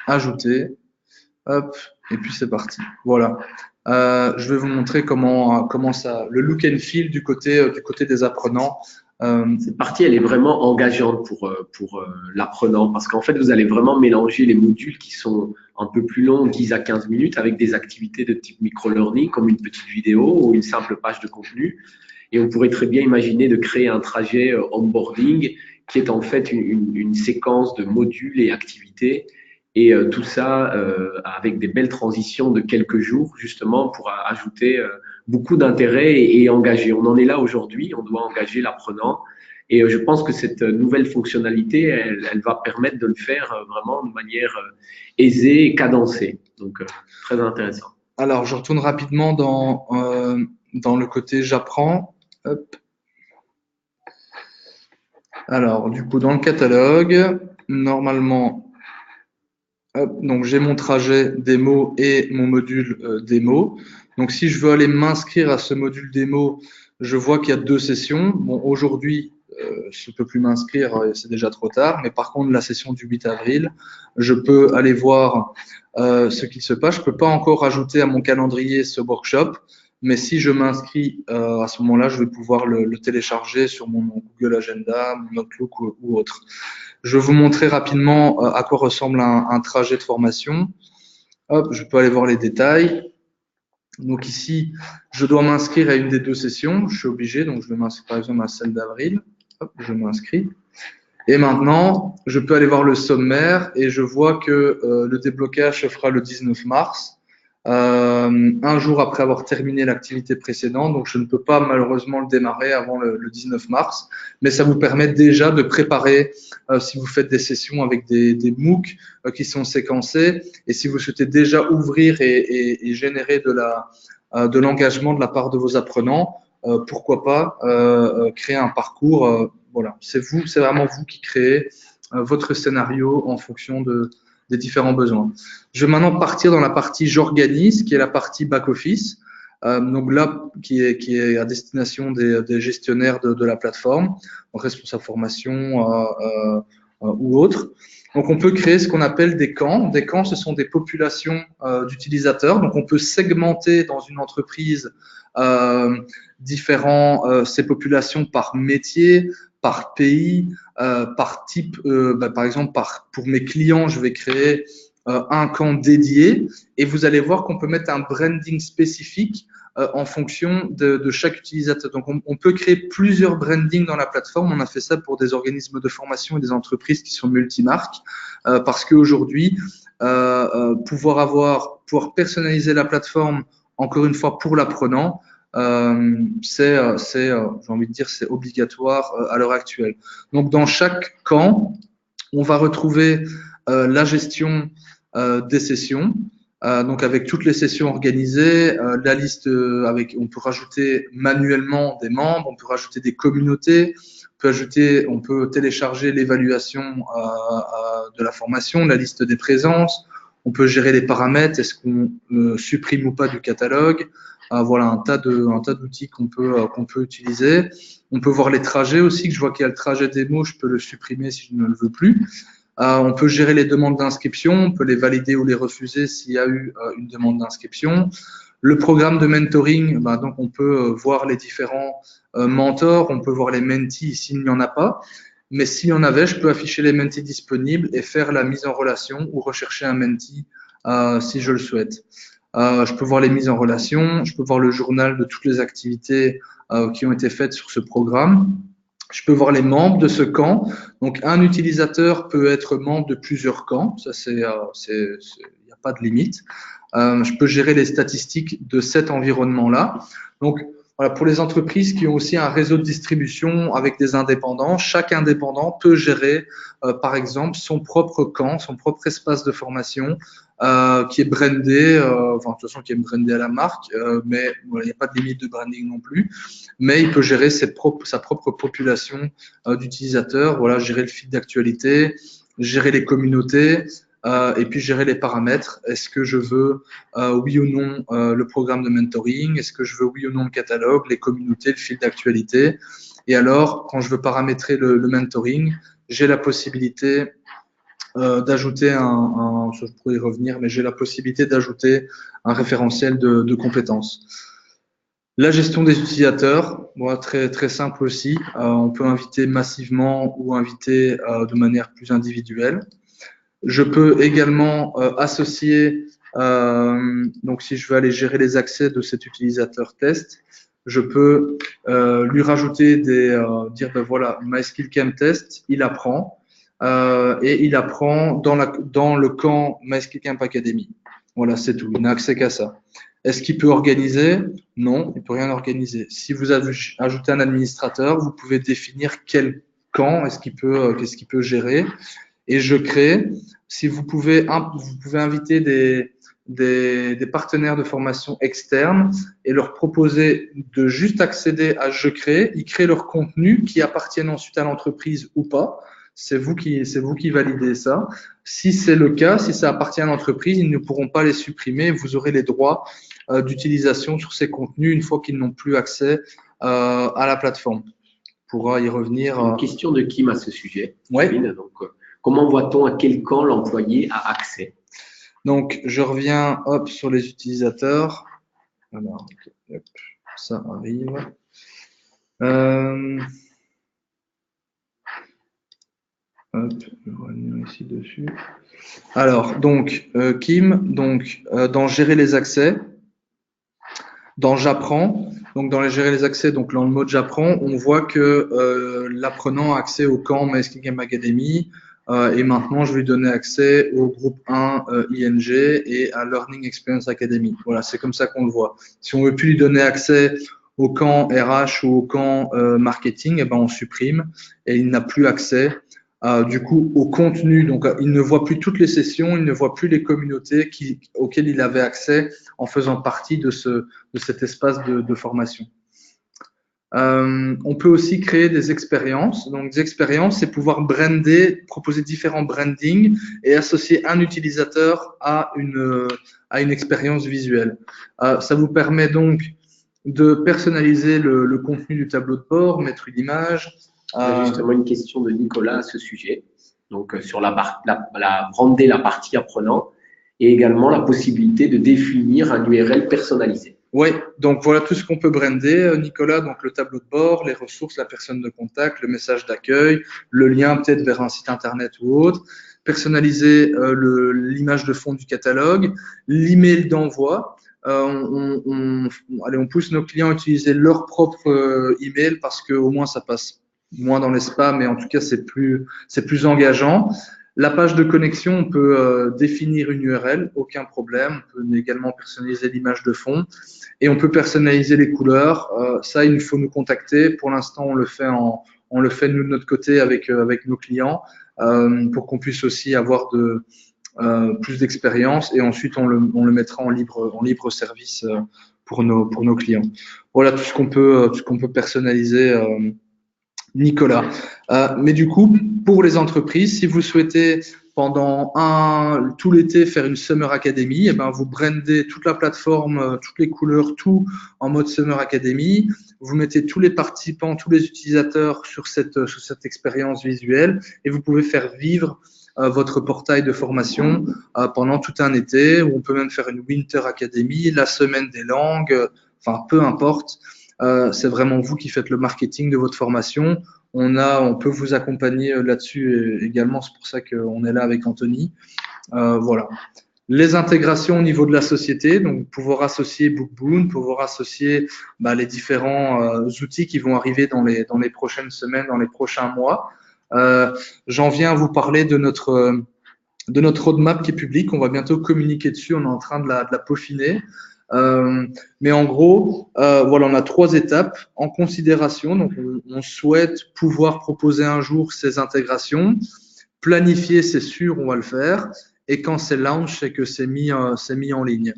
A: ajouter, hop, et puis c'est parti. Voilà. Je vais vous montrer comment ça, le look and feel du côté des apprenants.
B: Cette partie, elle est vraiment engageante pour l'apprenant parce qu'en fait, vous allez vraiment mélanger les modules qui sont un peu plus longs, 10 à 15 minutes, avec des activités de type micro-learning, comme une petite vidéo ou une simple page de contenu. Et on pourrait très bien imaginer de créer un trajet onboarding qui est en fait une séquence de modules et activités. Et tout ça avec des belles transitions de quelques jours, justement, pour ajouter beaucoup d'intérêt et engager. On en est là aujourd'hui, on doit engager l'apprenant. Et je pense que cette nouvelle fonctionnalité, elle va permettre de le faire vraiment de manière aisée et cadencée. Donc, très intéressant.
A: Alors, je retourne rapidement dans le côté j'apprends. Hop. Alors, du coup, dans le catalogue, normalement, hop, donc j'ai mon trajet démo et mon module démo. Donc, si je veux aller m'inscrire à ce module démo, je vois qu'il y a 2 sessions. Bon, aujourd'hui, je ne peux plus m'inscrire, c'est déjà trop tard. Mais par contre, la session du 8 avril, je peux aller voir ce qui se passe. Je ne peux pas encore ajouter à mon calendrier ce workshop. Mais si je m'inscris à ce moment-là, je vais pouvoir le télécharger sur mon Google Agenda, mon Outlook ou autre. Je vais vous montrer rapidement à quoi ressemble un trajet de formation. Hop, je peux aller voir les détails. Donc ici, je dois m'inscrire à une des 2 sessions. Je suis obligé, donc je vais m'inscrire par exemple à celle d'avril. Hop, je m'inscris. Et maintenant, je peux aller voir le sommaire et je vois que le déblocage se fera le 19 mars. Un jour après avoir terminé l'activité précédente, donc je ne peux pas malheureusement le démarrer avant le 19 mars, mais ça vous permet déjà de préparer si vous faites des sessions avec des MOOC qui sont séquencés et si vous souhaitez déjà ouvrir et générer de l'engagement de la part de vos apprenants, pourquoi pas créer un parcours. Voilà, c'est vraiment vous qui créez votre scénario en fonction des différents besoins. Je vais maintenant partir dans la partie j'organise, qui est la partie back-office. Donc là, qui est à destination des gestionnaires de la plateforme, responsable formation ou autres. Donc on peut créer ce qu'on appelle des camps. Des camps, ce sont des populations d'utilisateurs. Donc on peut segmenter dans une entreprise ces populations par métier, par pays, par type, par exemple, pour mes clients, je vais créer un camp dédié et vous allez voir qu'on peut mettre un branding spécifique en fonction de chaque utilisateur. Donc, on peut créer plusieurs brandings dans la plateforme. On a fait ça pour des organismes de formation et des entreprises qui sont multimarques parce qu'aujourd'hui, pouvoir avoir pouvoir personnaliser la plateforme, encore une fois, pour l'apprenant, j'ai envie de dire, c'est obligatoire à l'heure actuelle. Donc, dans chaque camp, on va retrouver la gestion des sessions, donc avec toutes les sessions organisées, la liste on peut rajouter manuellement des membres, on peut rajouter des communautés, on peut télécharger l'évaluation de la formation, la liste des présences, on peut gérer les paramètres, est-ce qu'on supprime ou pas du catalogue. Voilà un tas d'outils qu'on peut utiliser. On peut voir les trajets aussi, que je vois qu'il y a le trajet démo, je peux le supprimer si je ne le veux plus. On peut gérer les demandes d'inscription, on peut les valider ou les refuser s'il y a eu une demande d'inscription. Le programme de mentoring, donc on peut voir les différents mentors, on peut voir les mentees s'il n'y en a pas. Mais s'il y en avait, je peux afficher les mentees disponibles et faire la mise en relation ou rechercher un mentee si je le souhaite. Je peux voir les mises en relation, je peux voir le journal de toutes les activités qui ont été faites sur ce programme. Je peux voir les membres de ce camp. Donc, un utilisateur peut être membre de plusieurs camps. Ça, il n'y a pas de limite. Je peux gérer les statistiques de cet environnement-là. Donc, voilà, pour les entreprises qui ont aussi un réseau de distribution avec des indépendants, chaque indépendant peut gérer, par exemple, son propre camp, son propre espace de formation qui est brandé, de toute façon qui est brandé à la marque, mais voilà, il n'y a pas de limite de branding non plus. Mais il peut gérer sa propre population d'utilisateurs, voilà, gérer le feed d'actualité, gérer les communautés, et puis gérer les paramètres. Est-ce que je veux oui ou non le programme de mentoring? Est-ce que je veux oui ou non le catalogue, les communautés, le fil d'actualité? Et alors, quand je veux paramétrer le mentoring, j'ai la possibilité d'ajouter je pourrais y revenir, mais j'ai la possibilité d'ajouter un référentiel de compétences. La gestion des utilisateurs, très, très simple aussi. On peut inviter massivement ou inviter de manière plus individuelle. Je peux également associer, donc si je veux aller gérer les accès de cet utilisateur test, je peux lui rajouter dire ben voilà, MySkillCamp Test, il apprend et il apprend dans le camp MySkillCamp Academy. Voilà, c'est tout, il n'a accès qu'à ça. Est-ce qu'il peut organiser? Non, il ne peut rien organiser. Si vous ajoutez un administrateur, vous pouvez définir quel camp qu'est-ce qu'il peut gérer. Et je crée, si vous pouvez inviter des partenaires de formation externes et leur proposer de juste accéder à Je crée, ils créent leur contenu qui appartiennent ensuite à l'entreprise ou pas. C'est vous qui validez ça. Si c'est le cas, si ça appartient à l'entreprise, ils ne pourront pas les supprimer. Vous aurez les droits d'utilisation sur ces contenus une fois qu'ils n'ont plus accès à la plateforme. On pourra y revenir.
B: Une question de Kim à ce sujet.
A: Ouais.
B: Donc, comment voit-on à quel camp l'employé a accès?
A: Donc, je reviens sur les utilisateurs. Alors, hop, ça arrive. Hop, je vais revenir ici dessus. Alors, donc, Kim, dans Gérer les accès, dans J'apprends, donc dans les Gérer les accès, donc dans le mode J'apprends, on voit que l'apprenant a accès au camp MySkillCamp Academy. Et maintenant, je vais lui donner accès au groupe 1 ING et à Learning Experience Academy. Voilà, c'est comme ça qu'on le voit. Si on veut plus lui donner accès au camp RH ou au camp marketing, eh ben on supprime et il n'a plus accès du coup au contenu. Donc, il ne voit plus toutes les sessions, il ne voit plus les communautés auxquelles il avait accès en faisant partie de cet espace de formation. On peut aussi créer des expériences. Donc, des expériences, c'est pouvoir brander, proposer différents brandings et associer un utilisateur à une expérience visuelle. Ça vous permet donc de personnaliser le contenu du tableau de bord, mettre une image.
B: Il y a justement une question de Nicolas à ce sujet. Donc, sur brander la partie apprenant et également la possibilité de définir un URL personnalisé.
A: Oui, donc voilà tout ce qu'on peut brander, Nicolas, donc le tableau de bord, les ressources, la personne de contact, le message d'accueil, le lien peut-être vers un site internet ou autre, personnaliser l'image de fond du catalogue, l'email d'envoi. On pousse nos clients à utiliser leur propre email parce qu'au moins ça passe moins dans les spams, mais en tout cas c'est plus engageant. La page de connexion, on peut définir une URL, aucun problème. On peut également personnaliser l'image de fond et on peut personnaliser les couleurs. Ça, il faut nous contacter. Pour l'instant, on le fait nous de notre côté avec nos clients pour qu'on puisse aussi avoir plus d'expérience et ensuite on le mettra en libre service pour nos clients. Voilà tout ce qu'on peut personnaliser. Nicolas. Mais du coup, pour les entreprises, si vous souhaitez pendant tout l'été faire une Summer Academy, eh ben, vous brandez toute la plateforme, toutes les couleurs, tout en mode Summer Academy. Vous mettez tous les participants, tous les utilisateurs sur cette expérience visuelle et vous pouvez faire vivre votre portail de formation pendant tout un été, ou on peut même faire une Winter Academy, la semaine des langues, enfin peu importe. C'est vraiment vous qui faites le marketing de votre formation. On peut vous accompagner là-dessus également. C'est pour ça qu'on est là avec Anthony. Voilà. Les intégrations au niveau de la société, donc pouvoir associer Bookboon, pouvoir associer les différents outils qui vont arriver dans les prochaines semaines, dans les prochains mois. J'en viens à vous parler de notre roadmap qui est publique. On va bientôt communiquer dessus. On est en train de la peaufiner. Mais en gros, voilà, on a 3 étapes en considération. Donc, on souhaite pouvoir proposer un jour ces intégrations. Planifier, c'est sûr, on va le faire. Et quand c'est launch, c'est que c'est mis en ligne.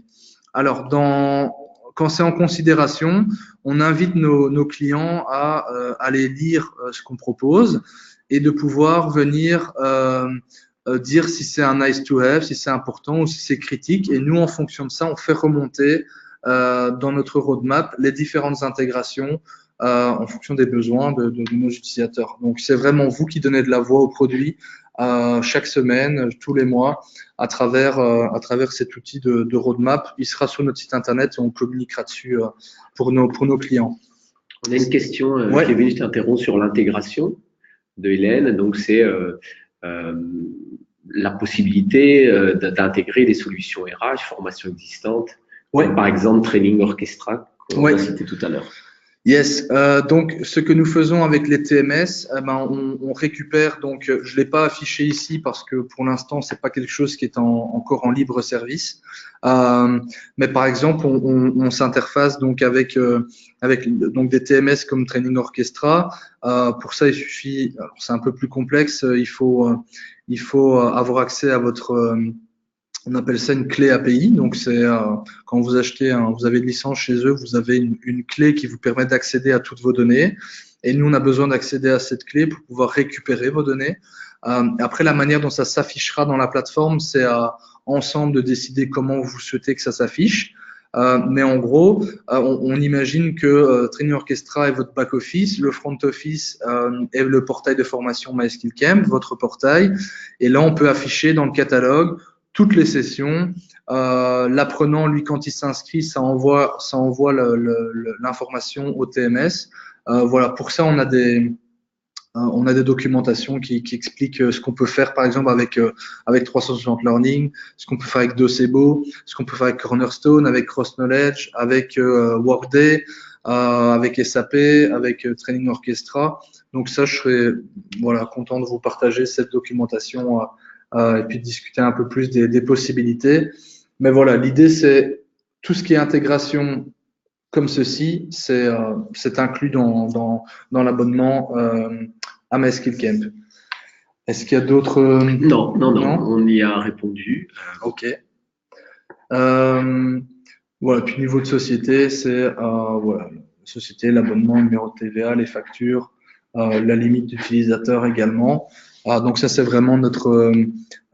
A: Alors, quand c'est en considération, on invite nos clients à aller lire ce qu'on propose et de pouvoir venir dire si c'est un nice to have, si c'est important ou si c'est critique. Et nous, en fonction de ça, on fait remonter dans notre roadmap les différentes intégrations en fonction des besoins de nos utilisateurs. Donc, c'est vraiment vous qui donnez de la voix au produit chaque semaine, tous les mois, à travers cet outil de roadmap. Il sera sur notre site internet et on communiquera dessus pour nos clients.
B: On a une question, Kevin, je t'interromps sur l'intégration de Hélène. Donc, c'est la possibilité d'intégrer des solutions RH, formations existantes, comme par exemple Training Orchestra, qu'on a cité tout à l'heure.
A: Yes, donc ce que nous faisons avec les TMS, on récupère, donc je l'ai pas affiché ici parce que pour l'instant c'est pas quelque chose qui est encore en libre service, mais par exemple on s'interface donc avec donc des TMS comme Training Orchestra. Pour ça il suffit, c'est un peu plus complexe, il faut avoir accès à votre on appelle ça une clé API. Donc, c'est quand vous achetez, vous avez une licence chez eux, vous avez une clé qui vous permet d'accéder à toutes vos données. Et nous, on a besoin d'accéder à cette clé pour pouvoir récupérer vos données. Après, la manière dont ça s'affichera dans la plateforme, c'est ensemble de décider comment vous souhaitez que ça s'affiche. Mais en gros, on imagine que Training Orchestra est votre back-office, le front-office est le portail de formation MySkillCamp, votre portail. Et là, on peut afficher dans le catalogue toutes les sessions. L'apprenant, lui, quand il s'inscrit, ça envoie l'information au TMS. Voilà, pour ça, on a des documentations qui expliquent ce qu'on peut faire, par exemple, avec 360 Learning, ce qu'on peut faire avec Docebo, ce qu'on peut faire avec Cornerstone, avec Cross Knowledge, avec Workday, avec SAP, avec Training Orchestra. Donc ça, je serais content de vous partager cette documentation et puis de discuter un peu plus des possibilités. Mais voilà, l'idée, c'est tout ce qui est intégration comme ceci, c'est inclus dans l'abonnement à MySkillCamp. Est-ce qu'il y a d'autres…
B: Non, on y a répondu.
A: Ok. Voilà, puis niveau de société, c'est société, l'abonnement, le numéro de TVA, les factures, la limite d'utilisateur également. Donc ça, c'est vraiment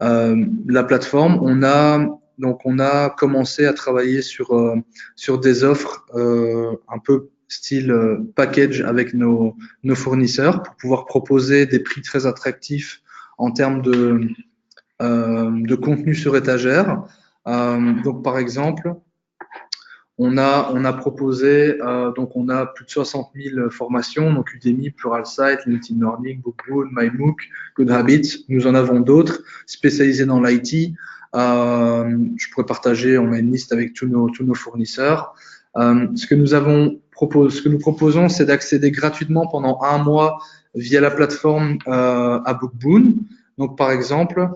A: la plateforme. On a commencé à travailler sur des offres un peu style package avec nos fournisseurs pour pouvoir proposer des prix très attractifs en termes de contenu sur étagère. Donc par exemple, on a proposé, donc on a plus de 60 000 formations, donc Udemy, Pluralsight, LinkedIn Learning, Bookboon, MyMOOC, Good Habits. Nous en avons d'autres spécialisés dans l'IT. Je pourrais partager, on a une liste avec tous nos fournisseurs. Ce que nous proposons, c'est d'accéder gratuitement pendant 1 mois via la plateforme à Bookboon. Donc, par exemple,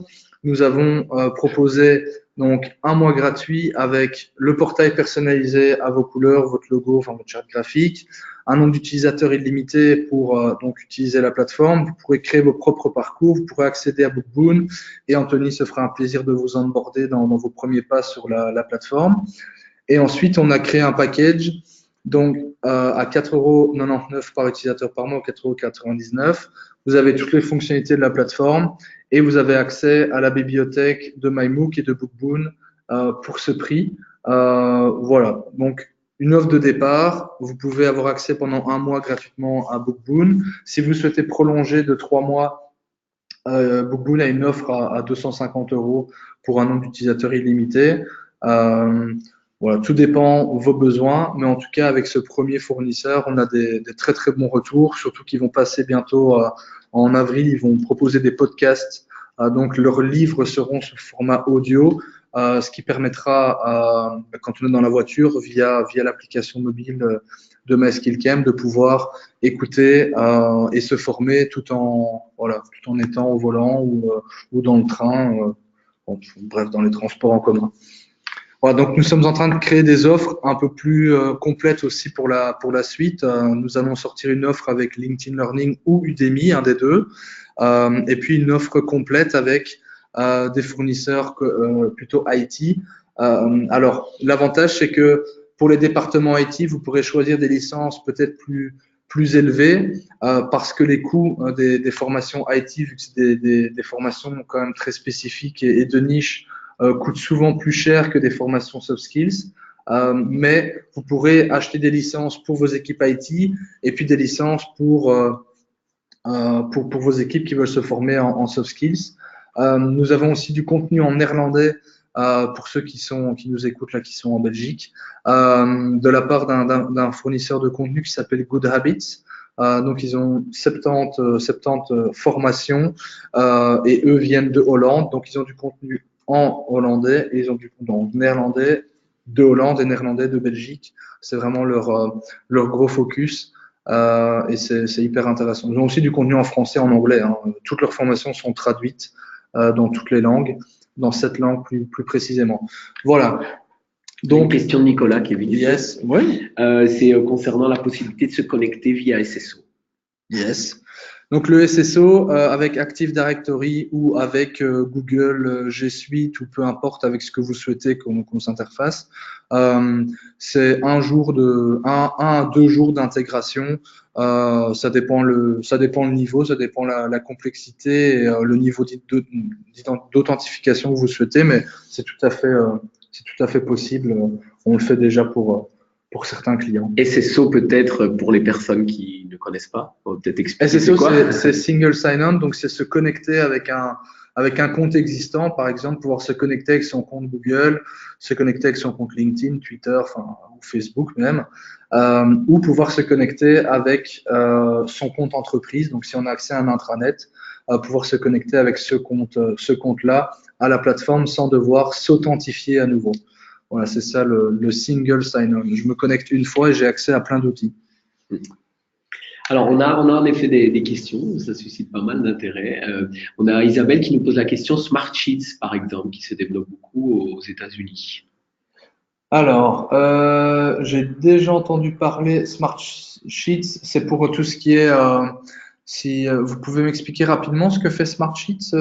A: nous avons proposé donc un mois gratuit avec le portail personnalisé à vos couleurs, votre logo, enfin votre charte graphique, un nombre d'utilisateurs illimité pour donc utiliser la plateforme. Vous pourrez créer vos propres parcours, vous pourrez accéder à Bookboon et Anthony se fera un plaisir de vous onboarder dans vos premiers pas sur la plateforme. Et ensuite, on a créé un package donc à 4,99 € par utilisateur par mois, 4,99 €. Vous avez toutes les fonctionnalités de la plateforme et vous avez accès à la bibliothèque de MyMook et de Bookboon pour ce prix. Voilà, donc une offre de départ. Vous pouvez avoir accès pendant un mois gratuitement à Bookboon. Si vous souhaitez prolonger de 3 mois, Bookboon a une offre à 250 € pour un nombre d'utilisateurs illimité. Voilà, tout dépend de vos besoins, mais en tout cas, avec ce premier fournisseur, on a des très très bons retours, surtout qu'ils vont passer bientôt en avril, ils vont proposer des podcasts, donc leurs livres seront sous format audio, ce qui permettra, quand on est dans la voiture, via l'application mobile de MySkillCamp, de pouvoir écouter et se former tout en étant au volant ou dans le train, bref, dans les transports en commun. Voilà, donc nous sommes en train de créer des offres un peu plus complètes aussi pour la suite. Nous allons sortir une offre avec LinkedIn Learning ou Udemy, un des deux, et puis une offre complète avec des fournisseurs plutôt IT. Alors, l'avantage, c'est que pour les départements IT, vous pourrez choisir des licences peut-être plus élevées parce que les coûts des formations IT, vu que c'est des formations quand même très spécifiques et de niche, coûtent souvent plus cher que des formations soft skills. Mais vous pourrez acheter des licences pour vos équipes IT et puis des licences pour vos équipes qui veulent se former en soft skills. Nous avons aussi du contenu en néerlandais pour ceux qui nous écoutent là, qui sont en Belgique, de la part d'un fournisseur de contenu qui s'appelle Good Habits. Donc ils ont 70 formations et eux viennent de Hollande, donc ils ont du contenu en hollandais et ils ont du contenu en néerlandais de Hollande et néerlandais de Belgique. C'est vraiment leur gros focus. Et c'est hyper intéressant. Ils ont aussi du contenu en français, en anglais. Hein. Toutes leurs formations sont traduites dans toutes les langues, dans 7 langues plus précisément. Voilà.
B: Donc, une question de Nicolas qui est venue.
A: Yes. Oui.
B: C'est concernant la possibilité de se connecter via SSO.
A: Yes. Donc le SSO avec Active Directory ou avec Google G Suite ou peu importe avec ce que vous souhaitez qu'on s'interface, c'est un à 2 jours d'intégration. Ça dépend le niveau, ça dépend la complexité et le niveau d'authentification que vous souhaitez, mais c'est tout à fait possible. On le fait déjà pour certains clients.
B: SSO peut-être pour les personnes qui ne connaissent pas, peut-être expliquer
A: SSO, c'est Single Sign-On, donc c'est se connecter avec un compte existant, par exemple, pouvoir se connecter avec son compte Google, se connecter avec son compte LinkedIn, Twitter, ou Facebook même, ou pouvoir se connecter avec son compte entreprise. Donc, si on a accès à un intranet, pouvoir se connecter avec ce compte-là à la plateforme sans devoir s'authentifier à nouveau. Voilà, c'est ça le single sign-on. Je me connecte une fois et j'ai accès à plein d'outils.
B: Alors, on a en effet des questions, ça suscite pas mal d'intérêt. On a Isabelle qui nous pose la question Smart Sheets, par exemple, qui se développe beaucoup aux États-Unis.
A: Alors, j'ai déjà entendu parler Smart Sheets, c'est pour tout ce qui est. Si vous pouvez m'expliquer rapidement ce que fait Smart Sheets,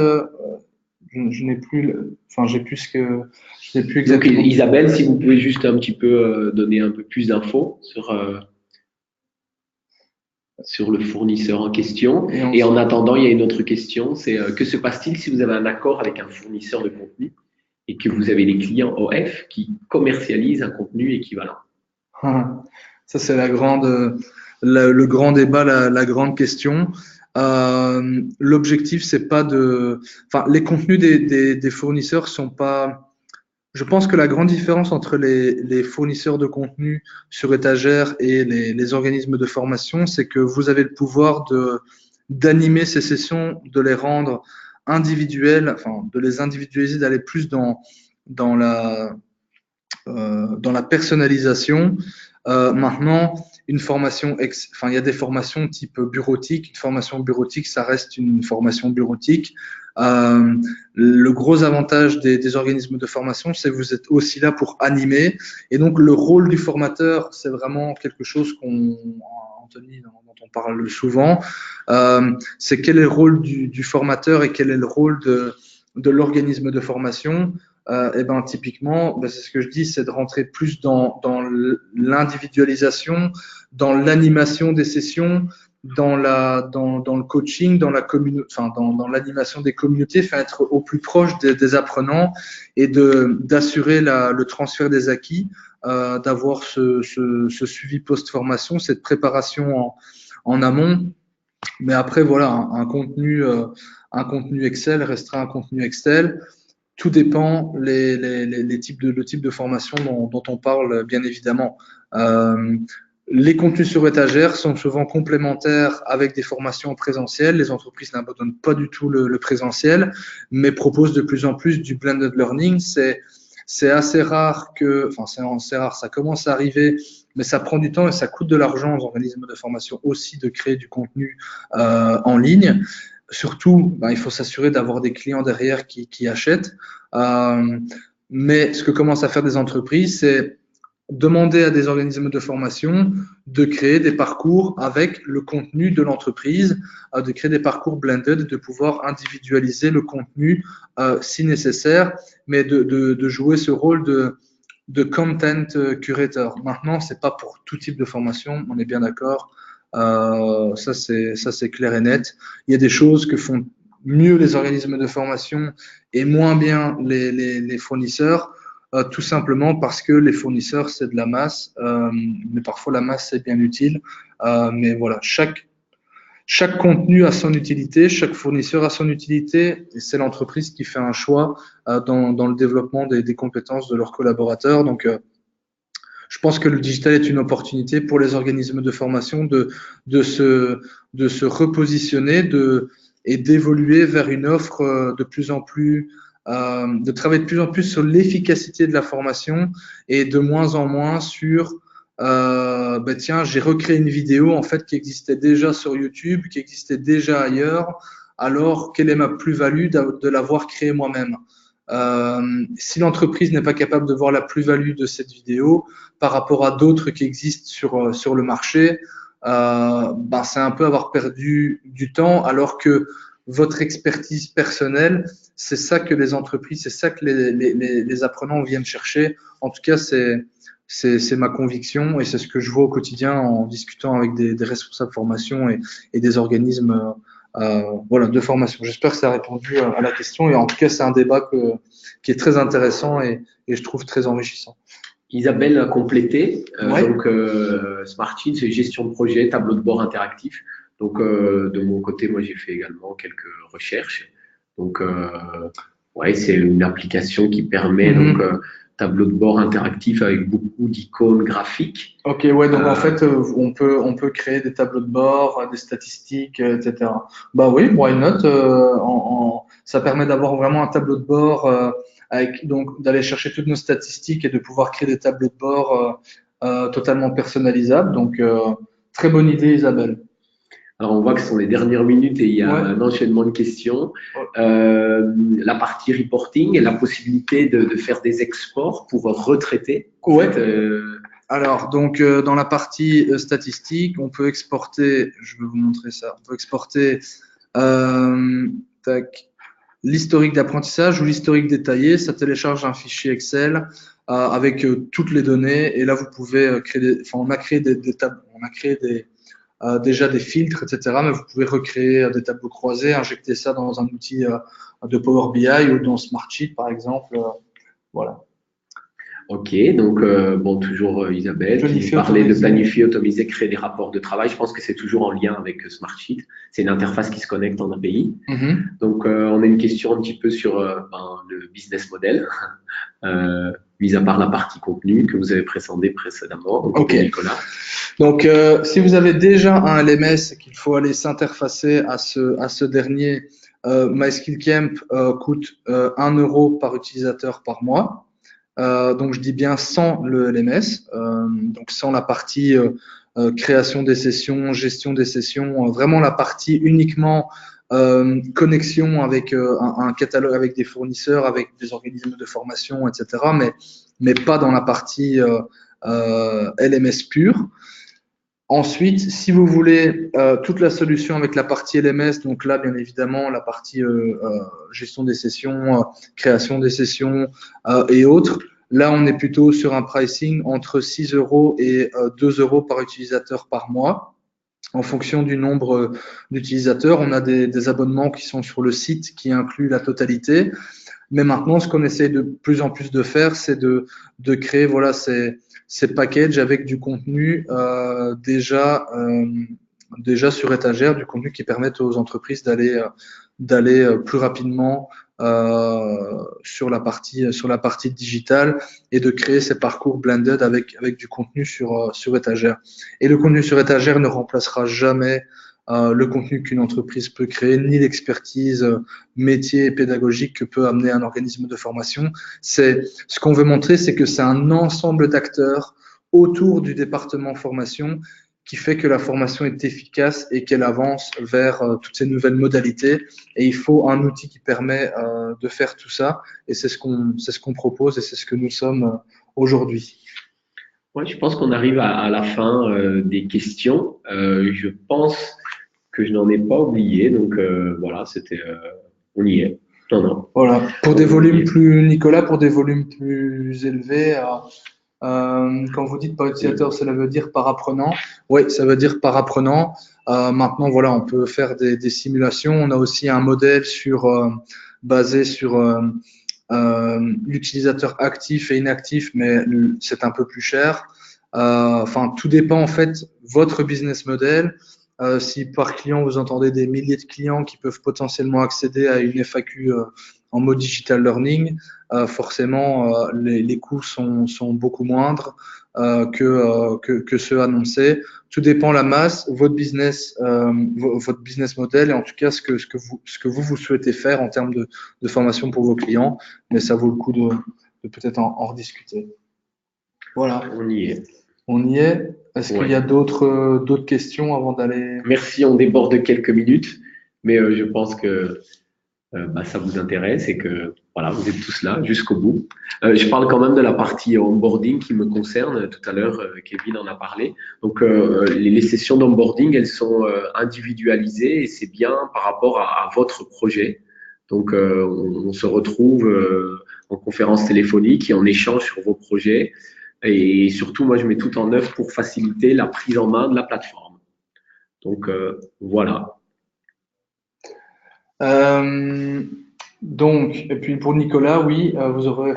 A: je n'ai plus, j'ai plus ce que, je n'ai plus exactement.
B: Donc, Isabelle, si vous pouvez juste un petit peu donner un peu plus d'infos sur le fournisseur en question. Et en attendant, il y a une autre question, c'est que se passe-t-il si vous avez un accord avec un fournisseur de contenu et que vous avez des clients OF qui commercialisent un contenu équivalent?
A: Ça, c'est le grand débat, la grande question. L'objectif, c'est pas les contenus des fournisseurs sont pas. Je pense que la grande différence entre les fournisseurs de contenu sur étagère et les organismes de formation, c'est que vous avez le pouvoir d'animer ces sessions, de les rendre individuelles, de les individualiser, d'aller plus dans la personnalisation. Maintenant, une formation, enfin, il y a des formations type bureautique. Une formation bureautique, ça reste une formation bureautique. Le gros avantage des organismes de formation, c'est que vous êtes aussi là pour animer. Et donc, le rôle du formateur, c'est vraiment quelque chose Anthony, dont on parle souvent. C'est quel est le rôle du formateur et quel est le rôle de l'organisme de formation. Et ben typiquement, ben, c'est ce que je dis, c'est de rentrer plus dans l'individualisation, dans l'animation des sessions, dans le coaching, dans l'animation des communautés, enfin être au plus proche des apprenants et d'assurer le transfert des acquis, d'avoir ce suivi post-formation, cette préparation en amont. Mais après, voilà, un contenu Excel restera un contenu Excel. Tout dépend le type de formation dont on parle, bien évidemment. Les contenus sur étagère sont souvent complémentaires avec des formations en présentiel. Les entreprises n'abandonnent pas du tout le présentiel, mais proposent de plus en plus du blended learning. C'est assez rare c'est assez rare, ça commence à arriver, mais ça prend du temps et ça coûte de l'argent aux organismes de formation aussi de créer du contenu en ligne. Surtout, ben, il faut s'assurer d'avoir des clients derrière qui achètent. Mais ce que commencent à faire des entreprises, c'est demander à des organismes de formation de créer des parcours avec le contenu de l'entreprise, de créer des parcours blended, de pouvoir individualiser le contenu si nécessaire, mais de jouer ce rôle de content curator. Maintenant, c'est pas pour tout type de formation, on est bien d'accord. Ça c'est clair et net. Il y a des choses que font mieux les organismes de formation et moins bien les fournisseurs. Tout simplement parce que les fournisseurs, c'est de la masse, mais parfois la masse, c'est bien utile. Mais voilà, chaque contenu a son utilité, chaque fournisseur a son utilité, et c'est l'entreprise qui fait un choix dans le développement des compétences de leurs collaborateurs. Donc, je pense que le digital est une opportunité pour les organismes de formation de se repositionner et d'évoluer vers une offre de plus en plus de travailler de plus en plus sur l'efficacité de la formation et de moins en moins sur tiens, j'ai recréé une vidéo en fait qui existait déjà sur YouTube, qui existait déjà ailleurs, alors quelle est ma plus-value de l'avoir créée moi-même? Si l'entreprise n'est pas capable de voir la plus-value de cette vidéo par rapport à d'autres qui existent sur le marché, c'est un peu avoir perdu du temps alors que votre expertise personnelle, c'est ça que les entreprises, c'est ça que les apprenants viennent chercher. En tout cas, c'est ma conviction et c'est ce que je vois au quotidien en discutant avec des responsables formation et des organismes voilà, de formation. J'espère que ça a répondu à la question et en tout cas, c'est un débat qui est très intéressant et je trouve très enrichissant.
B: Isabelle a complété.
A: Ouais.
B: Donc, Smartsheet, c'est gestion de projet, tableau de bord interactif. Donc, de mon côté, moi, j'ai fait également quelques recherches. Donc, ouais, c'est une application qui permet donc tableau de bord interactif avec beaucoup d'icônes graphiques.
A: Ok, ouais, donc en fait, on peut créer des tableaux de bord, des statistiques, etc. Bah oui, why not? Ça permet d'avoir vraiment un tableau de bord donc d'aller chercher toutes nos statistiques et de pouvoir créer des tableaux de bord totalement personnalisables. Donc, très bonne idée, Isabelle.
B: Alors, on voit que ce sont les dernières minutes et il y a un enchaînement de questions. La partie reporting et la possibilité de faire des exports pour retraiter.
A: Ouais. Alors, donc, dans la partie statistique, on peut exporter, je vais vous montrer ça, on peut exporter l'historique d'apprentissage ou l'historique détaillé. Ça télécharge un fichier Excel avec toutes les données et là, vous pouvez créer on a créé des tables, on a créé déjà des filtres, etc. Mais vous pouvez recréer des tableaux croisés, injecter ça dans un outil de Power BI ou dans Smartsheet, par exemple. Voilà.
B: Ok, donc bon, toujours Isabelle qui parlait de planifier, automiser, créer des rapports de travail. Je pense que c'est toujours en lien avec Smartsheet. C'est une interface qui se connecte en API. Donc, on a une question un petit peu sur le business model, mis à part la partie contenu que vous avez présenté précédemment. Donc,
A: ok,
B: Nicolas.
A: Donc, si vous avez déjà un LMS et qu'il faut aller s'interfacer à ce dernier, MySkillCamp coûte 1 € par utilisateur par mois. Donc, je dis bien sans le LMS, donc sans la partie création des sessions, gestion des sessions, vraiment la partie uniquement connexion avec un catalogue, avec des fournisseurs, avec des organismes de formation, etc. Mais pas dans la partie LMS pure. Ensuite, si vous voulez toute la solution avec la partie LMS, donc là, bien évidemment, la partie gestion des sessions, création des sessions et autres, là, on est plutôt sur un pricing entre 6 euros et 2 euros par utilisateur par mois. En fonction du nombre d'utilisateurs, on a des abonnements qui sont sur le site qui incluent la totalité. Mais maintenant, ce qu'on essaie de plus en plus de faire, c'est de créer voilà, ces packages avec du contenu déjà sur étagère, du contenu qui permette aux entreprises d'aller plus rapidement sur la partie digitale et de créer ces parcours blended avec du contenu sur étagère. Et le contenu sur étagère ne remplacera jamais le contenu qu'une entreprise peut créer, ni l'expertise métier et pédagogique que peut amener un organisme de formation. C'est ce qu'on veut montrer, c'est que c'est un ensemble d'acteurs autour du département formation qui fait que la formation est efficace et qu'elle avance vers toutes ces nouvelles modalités. Et il faut un outil qui permet de faire tout ça. Et c'est ce qu'on propose et c'est ce que nous sommes aujourd'hui.
B: Ouais, je pense qu'on arrive à la fin des questions. Je pense que je n'en ai pas oublié. Donc voilà, c'était, on y est. Non, non.
A: Voilà. Pour des volumes plus, Nicolas, pour des volumes plus élevés, quand vous dites par utilisateur, cela veut dire par apprenant. Oui, ça veut dire par apprenant. Maintenant, voilà, on peut faire des simulations. On a aussi un modèle basé sur l'utilisateur actif et inactif, mais c'est un peu plus cher. Enfin, tout dépend en fait votre business model. Si par client vous entendez des milliers de clients qui peuvent potentiellement accéder à une FAQ en mode digital learning, forcément les coûts sont beaucoup moindres que ceux annoncés. Tout dépend la masse, votre business model et en tout cas ce que vous souhaitez faire en termes de formation pour vos clients. Mais ça vaut le coup de peut-être en rediscuter. Voilà.
B: On y est.
A: On y est. Est-ce qu'il y a d'autres questions avant d'aller?
B: Merci, on déborde de quelques minutes, mais je pense que ça vous intéresse et que voilà, vous êtes tous là jusqu'au bout. Je parle quand même de la partie onboarding qui me concerne. Tout à l'heure, Kevin en a parlé. Donc, les sessions d'onboarding, elles sont individualisées et c'est bien par rapport à votre projet. Donc, on se retrouve en conférence téléphonique et on échange sur vos projets. Et surtout, moi, je mets tout en œuvre pour faciliter la prise en main de la plateforme. Donc, voilà.
A: Donc, et puis pour Nicolas, oui, vous aurez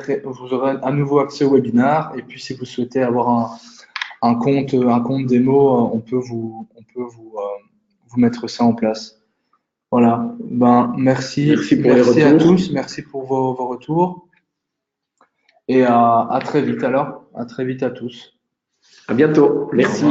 A: à nouveau accès au webinar. Et puis, si vous souhaitez avoir un compte démo, on peut vous mettre ça en place. Voilà. Ben, merci à tous. Merci pour vos retours. Et à très vite alors. À très vite à tous.
B: À bientôt. Merci.